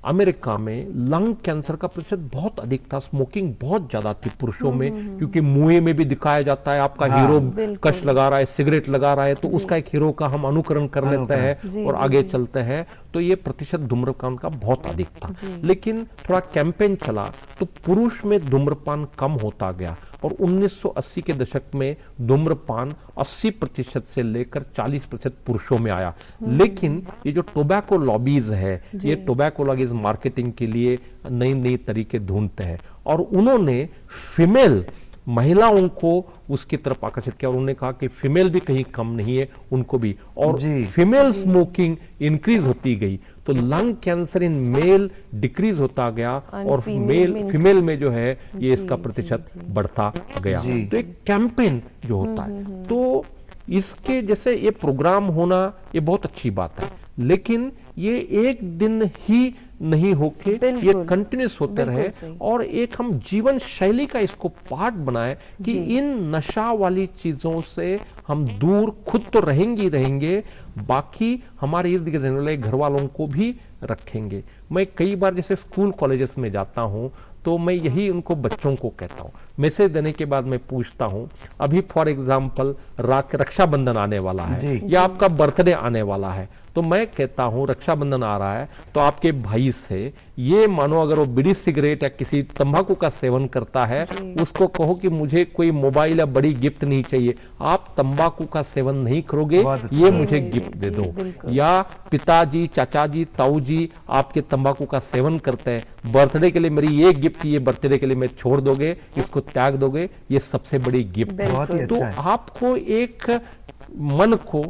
अमेरिका में लंग कैंसर का प्रतिशत बहुत अधिक था, स्मोकिंग बहुत ज्यादा थी पुरुषों में, क्योंकि मुंह में भी दिखाया जाता है आपका हीरो कश लगा रहा है, सिगरेट लगा रहा है, तो उसका एक हीरो का हम अनुकरण कर लेते हैं और आगे चलते हैं। तो ये प्रतिशत धूम्रपान का बहुत अधिक था। लेकिन थोड़ा कैंपेन चला तो पुरुष में धूम्रपान कम होता गया और 1980 के दशक में धूम्रपान 80% से लेकर 40% पुरुषों में आया। लेकिन ये जो टोबैको लॉबीज है, ये टोबैको लॉबीज मार्केटिंग के लिए नई नई तरीके ढूंढते हैं और उन्होंने फीमेल महिलाओं को उसकी तरफ आकर्षित किया और उन्होंने कहा कि फीमेल भी कहीं कम नहीं है, उनको भी, और फीमेल स्मोकिंग इंक्रीज होती गई तो lung cancer in male decrease होता गया और फीमेल में जो है ये इसका प्रतिशत बढ़ता गया। तो एक कैंपेन जो होता है, तो इसके जैसे ये प्रोग्राम होना ये बहुत अच्छी बात है, लेकिन ये एक दिन ही नहीं होके ये कंटिन्यूस होते रहे और एक हम जीवन शैली का इसको पार्ट बनाए कि इन नशा वाली चीजों से हम दूर खुद तो रहेंगे, बाकी हमारे इर्द गिर्द रहने वाले घर वालों को भी रखेंगे। मैं कई बार जैसे स्कूल कॉलेजेस में जाता हूं तो मैं यही उनको बच्चों को कहता हूं, मैसेज देने के बाद मैं पूछता हूं, अभी फॉर एग्जांपल रक्षाबंधन आने वाला है या आपका बर्थडे आने वाला है, तो मैं कहता हूं रक्षाबंधन आ रहा है तो आपके भाई से ये मानो अगर वो बीड़ी सिगरेट या किसी तंबाकू का सेवन करता है उसको कहो कि मुझे कोई मोबाइल या बड़ी गिफ्ट नहीं चाहिए, आप तंबाकू का सेवन नहीं करोगे, ये मुझे गिफ्ट दे दो। या पिताजी, चाचा जी, ताऊ जी आपके तंबाकू का सेवन करते हैं, बर्थडे के लिए मेरी ये गिफ्ट, ये बर्थडे के लिए मैं छोड़ दोगे, इसको त्याग दोगे, ये सबसे बड़ी गिफ्ट है। तो आपको एक मन को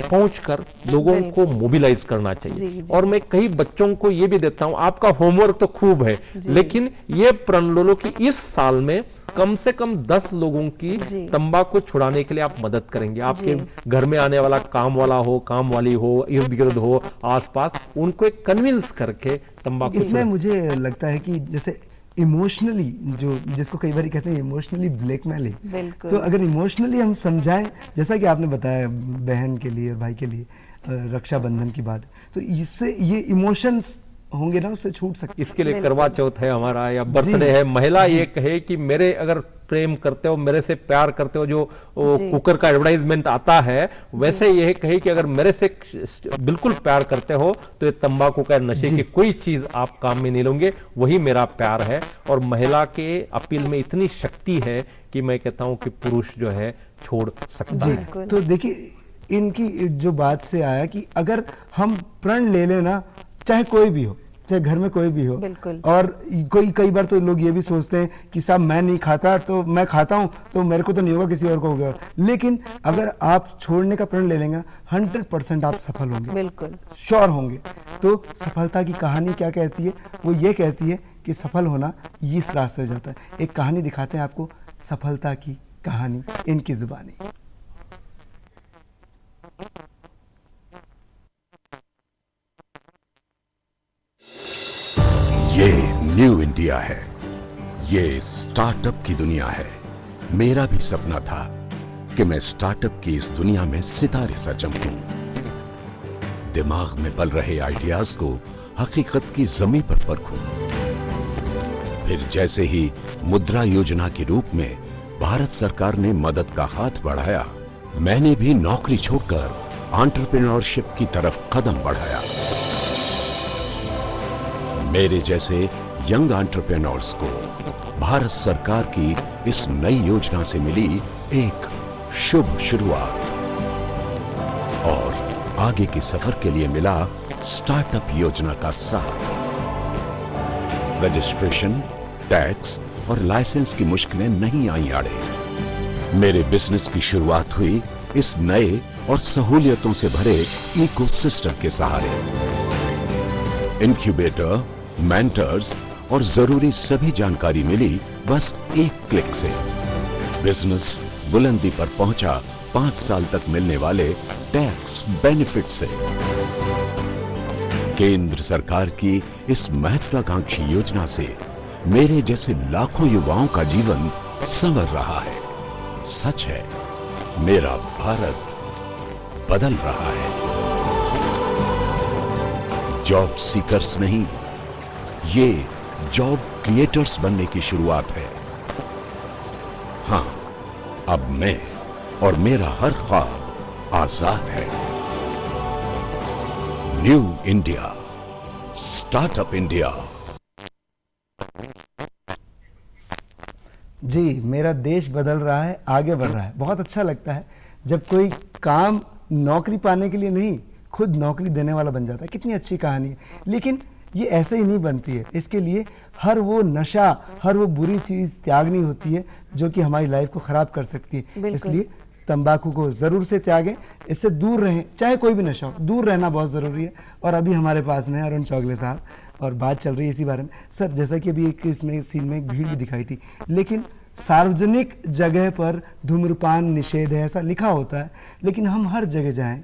पहुंचकर लोगों को मोबिलाइज करना चाहिए। और मैं कई बच्चों को ये भी देता हूं, आपका होमवर्क तो खूब है, लेकिन ये प्रण लो कि इस साल में कम से कम 10 लोगों की तंबाकू छुड़ाने के लिए आप मदद करेंगे। आपके घर में आने वाला काम वाला हो, काम वाली हो, इर्द गिर्द हो, आसपास, उनको एक कन्विंस करके तंबाकू। इसमें मुझे लगता है कि जैसे इमोशनली, जो जिसको कई बार कहते हैं इमोशनली ब्लैकमेलिंग, तो अगर इमोशनली हम समझाएं, जैसा कि आपने बताया बहन के लिए, भाई के लिए रक्षाबंधन की बात, तो इससे ये इमोशंस होंगे ना, उससे छूट सकते। इसके लिए करवा चौथ है हमारा या बर्थडे है, महिला ये कहे कि मेरे अगर प्रेम करते हो, मेरे से प्यार करते हो, जो कुकर का एडवर्टाइजमेंट आता है वैसे यह कहे कि अगर मेरे से बिल्कुल प्यार करते हो तो ये तंबाकू का नशे की कोई चीज आप काम में नहीं लोगे, वही मेरा प्यार है। और महिला के अपील में इतनी शक्ति है कि मैं कहता हूं कि पुरुष जो है छोड़ सकता है। तो देखिए इनकी जो बात से आया कि अगर हम प्रण ले लेना, चाहे कोई भी हो, चाहे घर में कोई भी हो, और कई बार तो लोग ये भी सोचते हैं कि साहब मैं नहीं खाता तो मैं खाता हूं तो मेरे को तो नहीं होगा, किसी और को होगा। लेकिन अगर आप छोड़ने का प्रण ले लेंगे 100% आप सफल होंगे, बिल्कुल श्योर होंगे। तो सफलता की कहानी क्या कहती है? वो ये कहती है कि सफल होना इस रास्ते से जाता है। एक कहानी दिखाते हैं आपको, सफलता की कहानी इनकी जुबानी। ये न्यू इंडिया है, ये स्टार्टअप की दुनिया है। मेरा भी सपना था कि मैं स्टार्टअप की इस दुनिया में सितारे सा चमकूं, दिमाग में पल रहे आइडियाज को हकीकत की जमीन पर परखूं। फिर जैसे ही मुद्रा योजना के रूप में भारत सरकार ने मदद का हाथ बढ़ाया, मैंने भी नौकरी छोड़कर एंटरप्रेन्योरशिप की तरफ कदम बढ़ाया। मेरे जैसे यंग एंटरप्रेन्योर्स को भारत सरकार की इस नई योजना से मिली एक शुभ शुरुआत और आगे के सफर के लिए मिला स्टार्टअप योजना का साथ। रजिस्ट्रेशन, टैक्स और लाइसेंस की मुश्किलें नहीं आई आड़े। मेरे बिजनेस की शुरुआत हुई इस नए और सहूलियतों से भरे इकोसिस्टम के सहारे। इंक्यूबेटर, मेंटर्स और जरूरी सभी जानकारी मिली बस एक क्लिक से। बिजनेस बुलंदी पर पहुंचा 5 साल तक मिलने वाले टैक्स बेनिफिट से। केंद्र सरकार की इस महत्वाकांक्षी योजना से मेरे जैसे लाखों युवाओं का जीवन संवर रहा है। सच है, मेरा भारत बदल रहा है। जॉब सीकर्स नहीं, ये जॉब क्रिएटर्स बनने की शुरुआत है। हां, अब मैं और मेरा हर ख्वाब आजाद है। New India, startup India. जी, मेरा देश बदल रहा है, आगे बढ़ रहा है। बहुत अच्छा लगता है जब कोई काम नौकरी पाने के लिए नहीं, खुद नौकरी देने वाला बन जाता है। कितनी अच्छी कहानी है। लेकिन ये ऐसे ही नहीं बनती है। इसके लिए हर वो नशा, हर वो बुरी चीज त्यागनी होती है जो कि हमारी लाइफ को खराब कर सकती है। इसलिए तंबाकू को जरूर से त्यागें, इससे दूर रहें। चाहे कोई भी नशा हो, दूर रहना बहुत जरूरी है। और अभी हमारे पास में अरुण चौगले साहब, और बात चल रही है इसी बारे में। सर, जैसा कि अभी एक इसमें सीन में एक भीड़ भी दिखाई थी, लेकिन सार्वजनिक जगह पर धूम्रपान निषेध है ऐसा लिखा होता है, लेकिन हम हर जगह जाएं,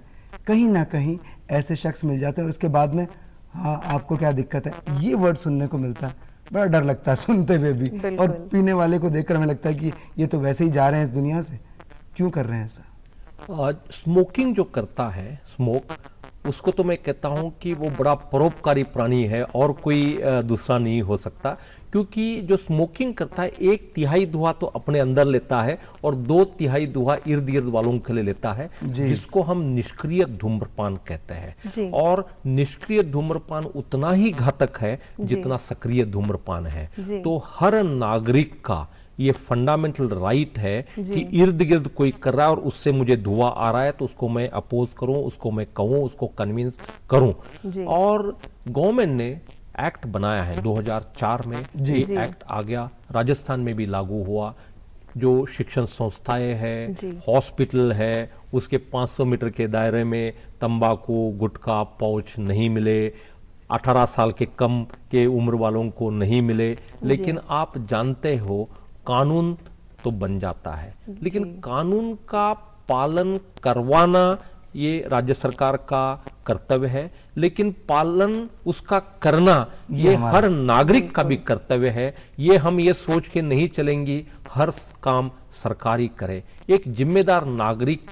कहीं ना कहीं ऐसे शख्स मिल जाते हैं और उसके बाद में हाँ आपको क्या दिक्कत है, ये वर्ड सुनने को मिलता है। बड़ा डर लगता है सुनते हुए भी। और पीने वाले को देखकर हमें लगता है कि ये तो वैसे ही जा रहे हैं इस दुनिया से। क्यों कर रहे हैं ऐसा? स्मोकिंग जो करता है, स्मोक, उसको तो मैं कहता हूं कि वो बड़ा परोपकारी प्राणी है और कोई दूसरा नहीं हो सकता। क्योंकि जो स्मोकिंग करता है 1/3 धुआं तो अपने अंदर लेता है और 2/3 धुआं इर्द गिर्द वालों के लिए लेता है, जिसको हम निष्क्रिय धूम्रपान कहते हैं। और निष्क्रिय धूम्रपान उतना ही घातक है जितना सक्रिय धूम्रपान है। तो हर नागरिक का ये फंडामेंटल राइट है कि इर्द गिर्द कोई कर रहा है और उससे मुझे धुआं आ रहा है तो उसको मैं अपोज करूं, उसको मैं कहूं, उसको कन्विंस करूं। और गवर्नमेंट ने एक्ट बनाया है 2004 में, ये एक्ट आ गया, राजस्थान में भी लागू हुआ। जो शिक्षण संस्थाएं हैं, हॉस्पिटल है, उसके 500 मीटर के दायरे में तंबाकू, गुटखा, पाउच नहीं मिले। 18 साल के कम के उम्र वालों को नहीं मिले। लेकिन आप जानते हो कानून तो बन जाता है, लेकिन कानून का पालन करवाना ये राज्य सरकार का कर्तव्य है। लेकिन पालन उसका करना ये हर नागरिक का भी कर्तव्य है। ये हम ये सोच के नहीं चलेंगे हर काम सरकारी करे। एक जिम्मेदार नागरिक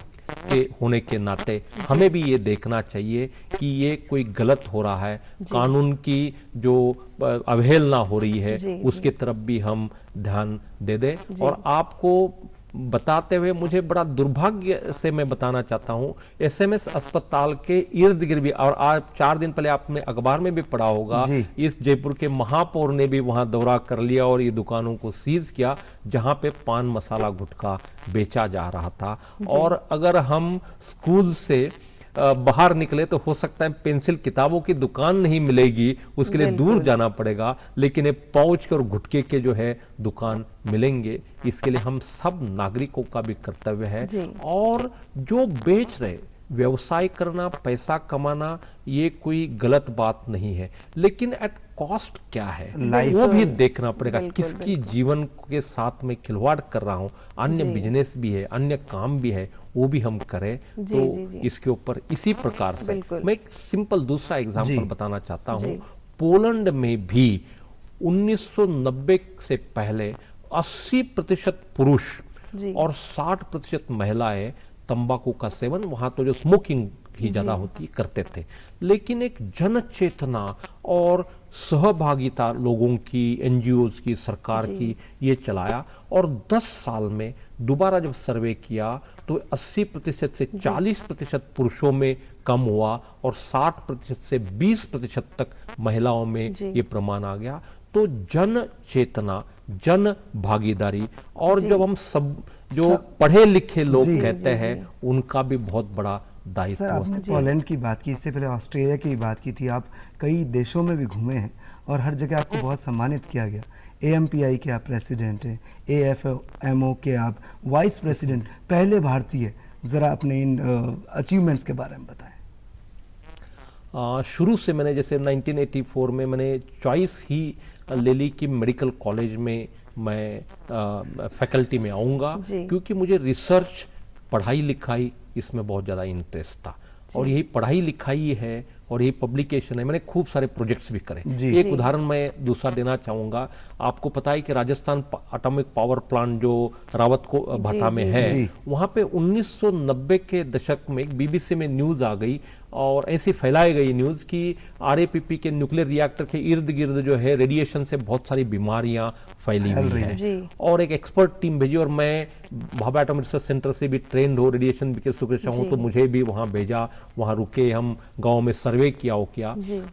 के होने के नाते हमें भी ये देखना चाहिए कि ये कोई गलत हो रहा है, कानून की जो अवहेलना हो रही है उसके तरफ भी हम ध्यान दे दें। और आपको बताते हुए मुझे बड़ा दुर्भाग्य से मैं बताना चाहता हूं, एसएमएस अस्पताल के इर्द गिर्द भी, और आज 4 दिन पहले आपने अखबार में भी पढ़ा होगा, इस जयपुर के महापौर ने भी वहां दौरा कर लिया और ये दुकानों को सीज किया जहां पे पान मसाला गुटखा बेचा जा रहा था। और अगर हम स्कूल से बाहर निकले तो हो सकता है पेंसिल किताबों की दुकान नहीं मिलेगी, उसके लिए दूर जाना पड़ेगा, लेकिन ये पाउच के और गुटके के जो है दुकान मिलेंगे। इसके लिए हम सब नागरिकों का भी कर्तव्य है। और जो बेच रहे, व्यवसाय करना, पैसा कमाना, ये कोई गलत बात नहीं है, लेकिन एट कॉस्ट क्या है वो भी देखना पड़ेगा। किसकी जीवन के साथ में खिलवाड़ कर रहा हूं, अन्य बिजनेस भी है, अन्य काम भी है, वो भी हम करें। तो इसके ऊपर इसी प्रकार से मैं एक सिंपल दूसरा एग्जांपल बताना चाहता हूं। पोलैंड में भी 1990 से पहले 80% पुरुष और 60% महिलाएं तंबाकू का सेवन, वहां तो जो स्मोकिंग ही ज़्यादा होती करते थे, लेकिन एक जन चेतना और सहभागिता लोगों की, एनजीओज की, सरकार की ये चलाया और 10 साल में दोबारा जब सर्वे किया तो 80% से 40% पुरुषों में कम हुआ और 60% से 20% तक महिलाओं में ये प्रमाण आ गया। तो जन चेतना, जन भागीदारी और जब हम सब जो पढ़े लिखे लोग कहते हैं उनका भी बहुत बड़ा दायित्व। सर, आपने पोलैंड की बात की, इससे पहले ऑस्ट्रेलिया की बात की थी, आप कई देशों में भी घूमे हैं और हर जगह आपको बहुत सम्मानित किया गया। AMPI के आप प्रेसिडेंट हैं, AFMO के आप वाइस प्रेसिडेंट, पहले भारतीय। ज़रा अपने इन अचीवमेंट्स के बारे में बताएं। शुरू से मैंने जैसे 1984 में मैंने चॉइस ही ले ली कि मेडिकल कॉलेज में मैं फैकल्टी में आऊँगा, क्योंकि मुझे रिसर्च, पढ़ाई लिखाई इसमें बहुत ज़्यादा इंटरेस्ट था और यही पढ़ाई लिखाई है और यही पब्लिकेशन है। मैंने खूब सारे प्रोजेक्ट्स भी करे। एक उदाहरण मैं दूसरा देना चाहूँगा। आपको पता है कि राजस्थान एटॉमिक पावर प्लांट जो रावत को भाटा में है, वहाँ पे 1990 के दशक में एक BBC में न्यूज़ आ गई और ऐसी फैलाई गई न्यूज़ कि RAPP के न्यूक्लियर रिएक्टर के इर्द गिर्द जो है रेडिएशन से बहुत सारी बीमारियां फैली हुई हैं और एक एक्सपर्ट टीम भेजी और मैं भाभा एटॉमिक रिसर्च सेंटर से भी ट्रेंड हो, रेडिएशन के सुरक्षा हूँ, तो मुझे भी वहाँ भेजा। वहाँ रुके, हम गाँव में सर्वे किया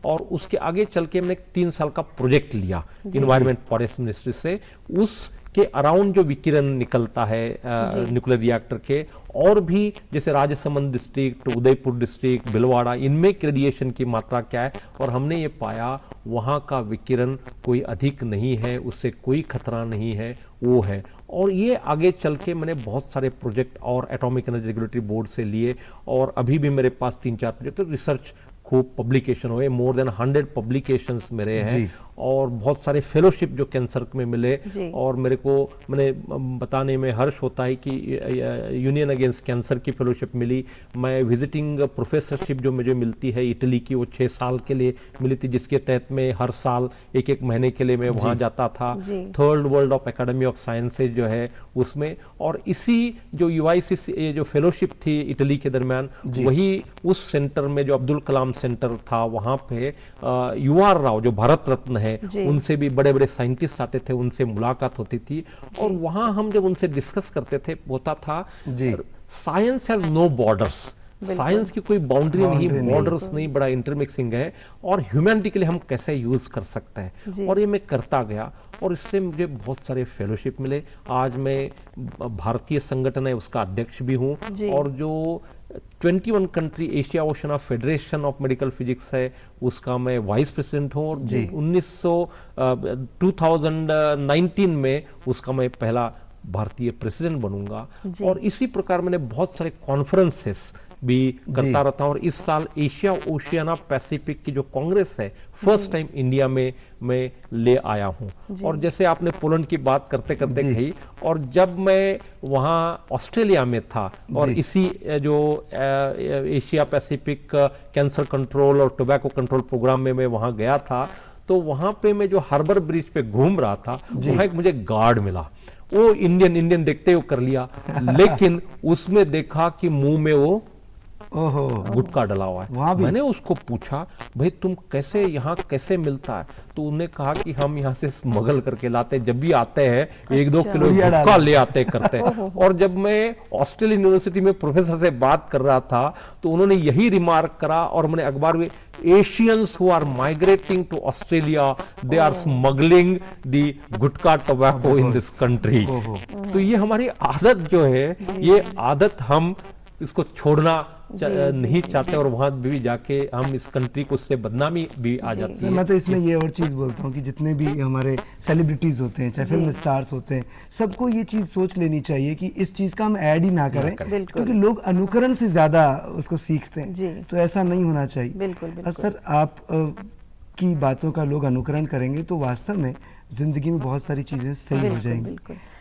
और उसके आगे चल के मैंने 3 साल का प्रोजेक्ट लिया इन्वायरमेंट फॉरेस्ट मिनिस्ट्री से। उस के अराउंड जो विकिरण निकलता है न्यूक्लियर रिएक्टर के, और भी जैसे राजसमंद डिस्ट्रिक्ट, उदयपुर डिस्ट्रिक्ट, भिलवाड़ा, इनमें रेडिएशन की मात्रा क्या है, और हमने ये पाया वहाँ का विकिरण कोई अधिक नहीं है, उससे कोई खतरा नहीं है, वो है। और ये आगे चल के मैंने बहुत सारे प्रोजेक्ट और एटॉमिक एनर्जी रेगुलेटरी बोर्ड से लिए और अभी भी मेरे पास 3-4 प्रोजेक्ट, रिसर्च खूब पब्लिकेशन हुए, मोर देन 100 पब्लिकेशंस मेरे हैं और बहुत सारे फेलोशिप जो कैंसर में मिले। और मैंने बताने में हर्ष होता है कि यूनियन अगेंस्ट कैंसर की फेलोशिप मिली। मैं विजिटिंग प्रोफेसरशिप जो मुझे मिलती है इटली की, वो 6 साल के लिए मिली थी, जिसके तहत में हर साल 1-1 महीने के लिए मैं वहाँ जाता था। 3rd world of academy of sciences जो है उसमें, और इसी जो UIC जो फेलोशिप थी इटली के दरमियान, वही उस सेंटर में जो अब्दुल कलाम सेंटर था, वहाँ पे UR राव जो भारत रत्न है, उनसे भी बड़े बड़े साइंटिस्ट आते थे, उनसे मुलाकात होती थी और वहां हम जब उनसे डिस्कस करते थे, होता था science has no borders, science की कोई बाउंड्री नहीं, बॉर्डर्स नहीं, बड़ा इंटरमिक्सिंग है और ह्यूमैनिटी के लिए हम कैसे यूज कर सकते हैं। और ये मैं करता गया और इससे मुझे बहुत सारे फेलोशिप मिले। आज मैं भारतीय संगठन है उसका अध्यक्ष भी हूँ और जो 21 country Asia Oceania federation of medical physics है उसका मैं वाइस प्रेसिडेंट हूँ और 2019 में उसका मैं पहला भारतीय प्रेसिडेंट बनूंगा। और इसी प्रकार मैंने बहुत सारे कॉन्फ्रेंसेस भी करता रहता हूँ और इस साल एशिया ओशियाना पैसिफिक की जो कांग्रेस है फर्स्ट टाइम इंडिया में मैं ले आया हूँ। और जैसे आपने पोलैंड की बात करते करते कही, और जब मैं वहाँ ऑस्ट्रेलिया में था और इसी जो एशिया पैसिफिक कैंसर कंट्रोल और टोबैको कंट्रोल प्रोग्राम में मैं वहाँ गया था, तो वहाँ पे मैं जो हार्बर ब्रिज पे घूम रहा था, वहाँ एक मुझे गार्ड मिला। वो इंडियन देखते हुए कर लिया, लेकिन उसमें देखा कि मुंह में वो गुटखा डला हुआ है। मैंने उसको पूछा, भाई तुम कैसे यहाँ कैसे मिलता है? तो उन्होंने कहा कि हम यहाँ से स्मगल करके लाते, जब भी आते हैं 1-2 किलो गुटखा ले आते करते हैं। और जब मैं ऑस्ट्रेलियन यूनिवर्सिटी में प्रोफेसर से बात कर रहा था तो उन्होंने यही रिमार्क करा और मैंने अखबार में, Asians who are migrating to Australia, they are smuggling the gutkha tobacco in this country। तो ये हमारी आदत जो है, ये आदत हम इसको छोड़ना नहीं चाहते और वहां भी जाके हम इस कंट्री को उससे बदनामी भी आ जाती है। मैं तो इसमें ये और चीज बोलता हूँ कि जितने भी हमारे सेलिब्रिटीज होते हैं, चाहे फिल्म स्टार्स होते हैं, सबको ये चीज सोच लेनी चाहिए कि इस चीज का हम ऐड ही ना करें, क्योंकि लोग अनुकरण से ज्यादा उसको सीखते हैं, तो ऐसा नहीं होना चाहिए। बिल्कुल। सर, आप की बातों का लोग अनुकरण करेंगे तो वास्तव में जिंदगी में बहुत सारी चीजें सही हो जाएंगी।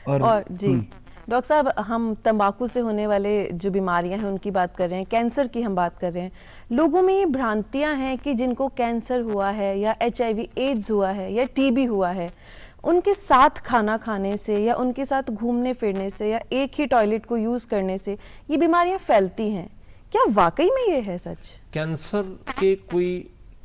और जी डॉक्टर साहब, हम तंबाकू से होने वाले जो बीमारियां हैं उनकी बात कर रहे हैं, कैंसर की हम बात कर रहे हैं। लोगों में ये भ्रांतियां हैं कि जिनको कैंसर हुआ है या HIV एड्स हुआ है या TB हुआ है, उनके साथ खाना खाने से या उनके साथ घूमने फिरने से या एक ही टॉयलेट को यूज़ करने से ये बीमारियां फैलती हैं। क्या वाकई में ये है सच? कैंसर के कोई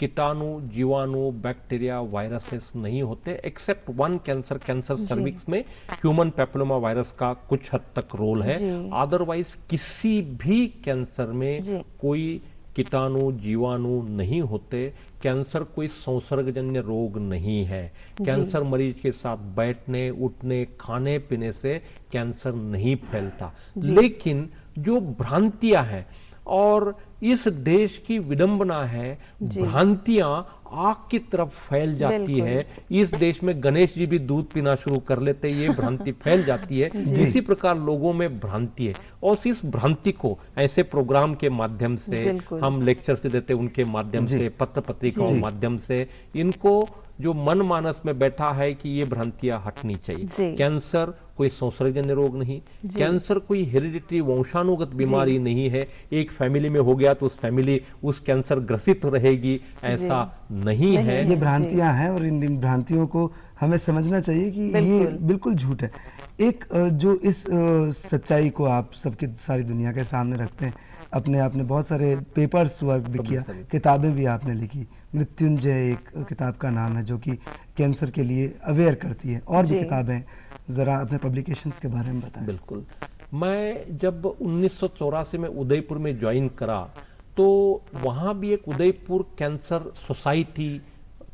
कीटाणु, जीवाणु, बैक्टीरिया, वायरसेस नहीं होते, except one cancer, cancer cervix में ह्यूमन पेपिलोमा वायरस का कुछ हद तक रोल है। अदरवाइज किसी भी कैंसर में कोई कीटाणु, जीवाणु नहीं होते। कैंसर कोई संसर्गजन्य रोग नहीं है। कैंसर मरीज के साथ बैठने, उठने, खाने पीने से कैंसर नहीं फैलता। लेकिन जो भ्रांतियां हैं और इस देश की विडंबना है, भ्रांतियां आग की तरफ फैल जाती है। इस देश में गणेश जी भी दूध पीना शुरू कर लेते, ये भ्रांति फैल जाती है। इसी प्रकार लोगों में भ्रांति है और इस भ्रांति को ऐसे प्रोग्राम के माध्यम से, हम लेक्चर्स देते उनके माध्यम से, पत्र पत्रिकाओं के माध्यम से, इनको जो मन मानस में बैठा है कि ये भ्रांतियां हटनी चाहिए। कैंसर कोई संसर्गजन्य रोग नहीं, कैंसर कोई हेरिडिटरी वंशानुगत बीमारी नहीं है। एक फैमिली में हो गया तो उस फैमिली उस कैंसर ग्रसित रहेगी, ऐसा नहीं है। ये भ्रांतियां हैं और इन भ्रांतियों को हमें समझना चाहिए कि ये बिल्कुल झूठ है। एक जो इस सच्चाई को आप सबकी सारी दुनिया के सामने रखते हैं, अपने आपने बहुत सारे पेपर्स वर्क भी किया, किताबें भी आपने लिखी। मृत्युंजय एक किताब का नाम है जो कि कैंसर के लिए अवेयर करती है, और भी किताबें, जरा अपने पब्लिकेशंस के बारे में बताएं। बिल्कुल, मैं जब 1984 में उदयपुर में ज्वाइन करा तो वहाँ भी एक उदयपुर कैंसर सोसाइटी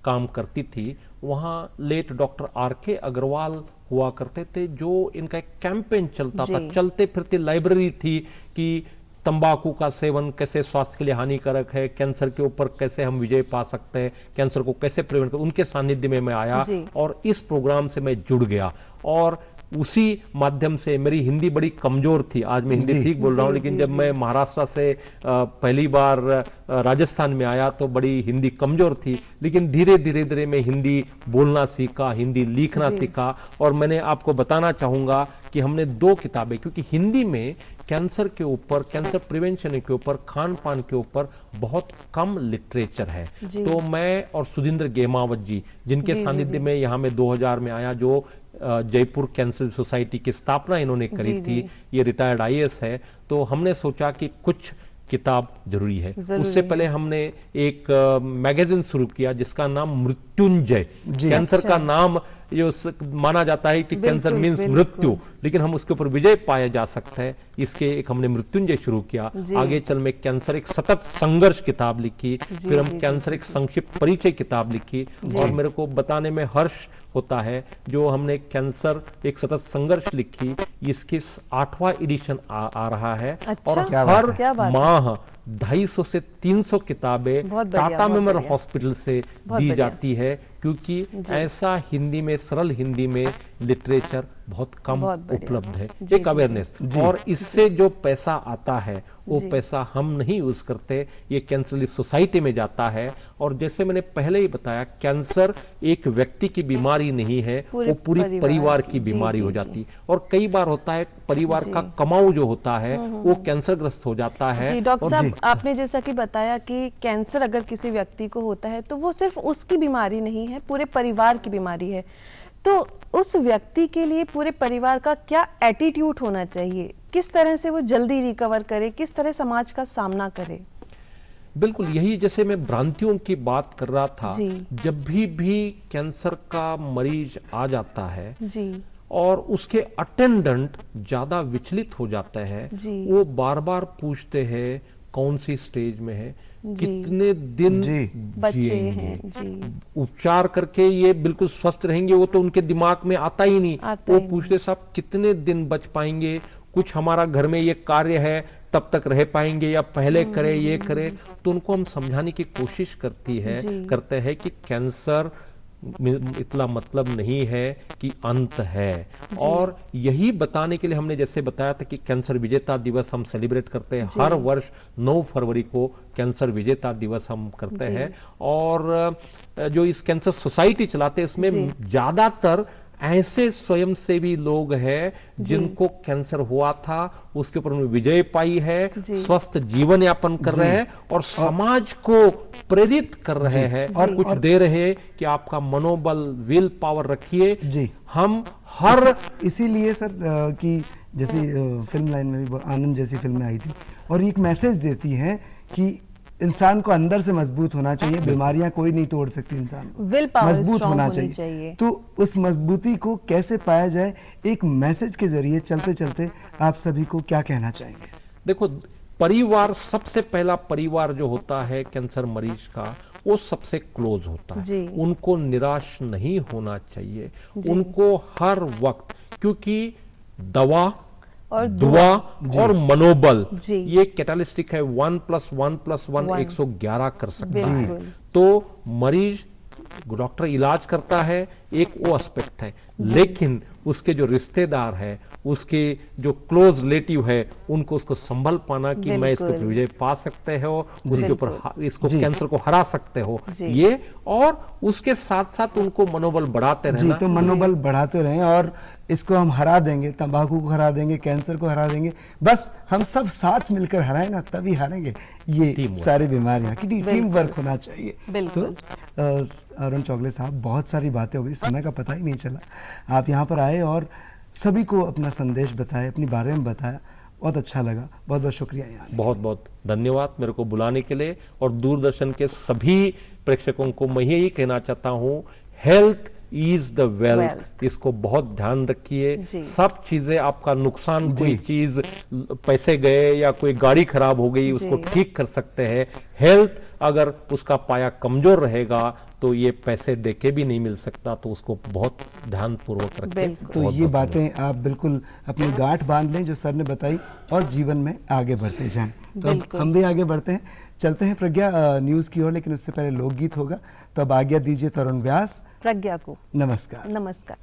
काम करती थी। वहाँ लेट डॉक्टर RK अग्रवाल हुआ करते थे, जो इनका एक कैंपेन चलता था। चलते फिरते लाइब्रेरी थी कि तंबाकू का सेवन कैसे स्वास्थ्य के लिए हानिकारक है, कैंसर के ऊपर कैसे हम विजय पा सकते हैं, कैंसर को कैसे प्रिवेंट कर। उनके सानिध्य में मैं आया और इस प्रोग्राम से मैं जुड़ गया और उसी माध्यम से मेरी हिंदी बड़ी कमजोर थी। आज मैं हिंदी ठीक बोल रहा हूँ, लेकिन जब मैं महाराष्ट्र से पहली बार राजस्थान में आया तो बड़ी हिंदी कमजोर थी। लेकिन धीरे धीरे धीरे मैं हिंदी बोलना सीखा, हिंदी लिखना सीखा। और मैंने आपको बताना चाहूंगा कि हमने 2 किताबें, क्योंकि हिंदी में कैंसर के ऊपर, कैंसर प्रिवेंशन के ऊपर, खान पान के ऊपर बहुत कम लिटरेचर है। तो मैं और सुधींद्र गेमावत जी, जिनके सानिध्य में यहाँ में 2000 में आया, जो जयपुर कैंसर सोसाइटी की स्थापना इन्होंने करी थी, ये रिटायर्ड IAS है, तो हमने सोचा कि कुछ किताब जरूरी है। उससे पहले हमने एक मैगजीन शुरू किया जिसका नाम मृत्युंजय। कैंसर का नाम जो माना जाता है कि कैंसर मीन्स मृत्यु, लेकिन हम उसके ऊपर विजय पाया जा सकता है, इसके एक हमने मृत्युंजय शुरू किया। आगे चल में कैंसर एक सतत संघर्ष किताब लिखी, फिर हम कैंसर एक संक्षिप्त परिचय किताब लिखी। और मेरे को बताने में हर्ष होता है जो हमने कैंसर एक सतत संघर्ष लिखी, इसकी 8वां एडिशन आ रहा है। और हर माह 250 से 300 किताबें टाटा मेमोरियल हॉस्पिटल से दी जाती है, क्योंकि ऐसा हिंदी में, सरल हिंदी में लिटरेचर बहुत कम उपलब्ध है। एक अवेयरनेस, और इससे जो पैसा आता है वो पैसा हम नहीं यूज करते, ये कैंसर रिलीफ सोसाइटी में जाता है। और जैसे मैंने पहले ही बताया, कैंसर एक व्यक्ति की बीमारी नहीं है, वो पूरी परिवार की बीमारी हो जाती है। और कई बार होता है परिवार का कमाऊ जो होता है वो कैंसरग्रस्त हो जाता है। डॉक्टर साहब, आपने जैसा कि बताया कि कैंसर अगर किसी व्यक्ति को होता है तो वो सिर्फ उसकी बीमारी नहीं है, पूरे परिवार की बीमारी है। तो उस व्यक्ति के लिए पूरे परिवार का क्या एटीट्यूड होना चाहिए? किस तरह से वो जल्दी रिकवर करे, किस तरह समाज का सामना करे? बिल्कुल, यही जैसे मैं भ्रांतियों की बात कर रहा था, जब भी कैंसर का मरीज आ जाता है और उसके अटेंडेंट ज्यादा विचलित हो जाता है, वो बार बार पूछते हैं कौन सी स्टेज में है, कितने दिन बचे हैं, उपचार करके ये बिल्कुल स्वस्थ रहेंगे, वो तो उनके दिमाग में आता ही नहीं। वो पूछते साहब कितने दिन बच पाएंगे, कुछ हमारा घर में ये कार्य है तब तक रह पाएंगे या पहले करें ये करें। तो उनको हम समझाने की कोशिश करते हैं कि कैंसर इतना मतलब नहीं है कि अंत है। और यही बताने के लिए हमने जैसे बताया था कि कैंसर विजेता दिवस हम सेलिब्रेट करते हैं हर वर्ष 9 फरवरी को, कैंसर विजेता दिवस हम करते हैं। और जो इस कैंसर सोसाइटी चलाते हैं इसमें ज्यादातर ऐसे स्वयंसेवी लोग हैं जिनको कैंसर हुआ था, उसके ऊपर उन्होंने विजय पाई है, स्वस्थ जीवन यापन कर रहे हैं और समाज को प्रेरित कर रहे हैं और कुछ दे रहे हैं कि आपका मनोबल, विल पावर रखिए। जी, हम हर इसीलिए सर कि जैसे फिल्म लाइन में भी आनंद जैसी फिल्में आई थी और एक मैसेज देती हैं कि इंसान को अंदर से मजबूत होना चाहिए, बीमारियां कोई नहीं तोड़ सकती इंसान को, विल पावर मजबूत स्ट्रांग होना होनी चाहिए। तो उस मजबूती को कैसे पाया जाए, एक मैसेज के जरिए चलते चलते आप सभी को क्या कहना चाहेंगे? देखो, परिवार, सबसे पहला परिवार जो होता है कैंसर मरीज का, वो सबसे क्लोज होता है। उनको निराश नहीं होना चाहिए, उनको हर वक्त, क्योंकि दवा और दुआ और मनोबल ये कैटालिस्टिक है। 1 + 1 + 1 111 कर सकता है। तो मरीज, डॉक्टर इलाज करता है, एक वो एस्पेक्ट है, लेकिन उसके जो रिश्तेदार है, उसके जो क्लोज रिलेटिव है, उनको उसको संभल पाना कि मैं इसको विजय पा सकते हो, उसके ऊपर इसको कैंसर को हरा सकते हो, ये, और उसके साथ साथ उनको मनोबल बढ़ाते रहना। तो मनोबल बढ़ाते रहें और इसको हम हरा देंगे, तंबाकू को हरा देंगे, कैंसर को हरा देंगे, बस हम सब साथ मिलकर हराएं ना, तभी हारेंगे ये सारी बीमारियां। कि टीम वर्क होना चाहिए। तो अरुण चौगले साहब, बहुत सारी बातें हो गई, समय का पता ही नहीं चला। आप यहाँ पर आए और सभी को अपना संदेश बताया, अपने बारे में बताया, बहुत अच्छा लगा। बहुत बहुत शुक्रिया। यहाँ बहुत बहुत धन्यवाद मेरे को बुलाने के लिए। और दूरदर्शन के सभी प्रेक्षकों को मैं यही कहना चाहता हूँ, हेल्थ इज द वेल्थ, इसको बहुत ध्यान रखिए। सब चीजें, आपका नुकसान, कोई चीज, पैसे गए या कोई गाड़ी खराब हो गई, उसको ठीक कर सकते हैं। हेल्थ अगर उसका पाया कमजोर रहेगा तो ये पैसे देके भी नहीं मिल सकता, तो उसको बहुत ध्यान पूर्वक रखें। तो ये बातें आप बिल्कुल अपनी गांठ बांध लें जो सर ने बताई और जीवन में आगे बढ़ते जाएं। तो अब हम भी आगे बढ़ते हैं, चलते हैं प्रज्ञा न्यूज की ओर, लेकिन उससे पहले लोकगीत होगा। तो अब आज्ञा दीजिए तरुण व्यास, प्रज्ञा को नमस्कार। नमस्कार।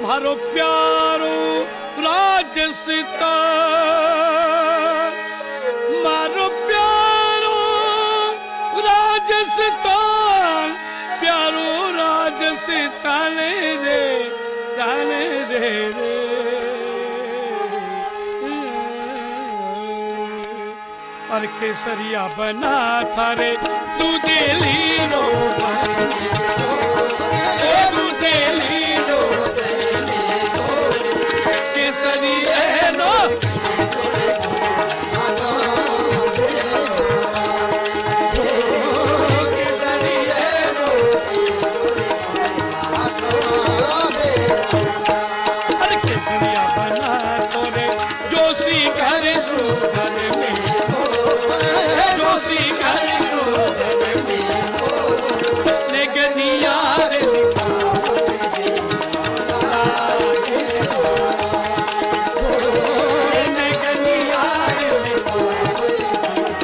मारो प्यारो राजसिता, मारो प्यारो राजसिता, प्यारो राजसिता रे ताने रे रे। और केसरिया बना था रे तू दिली रो, जोशी घर सुधा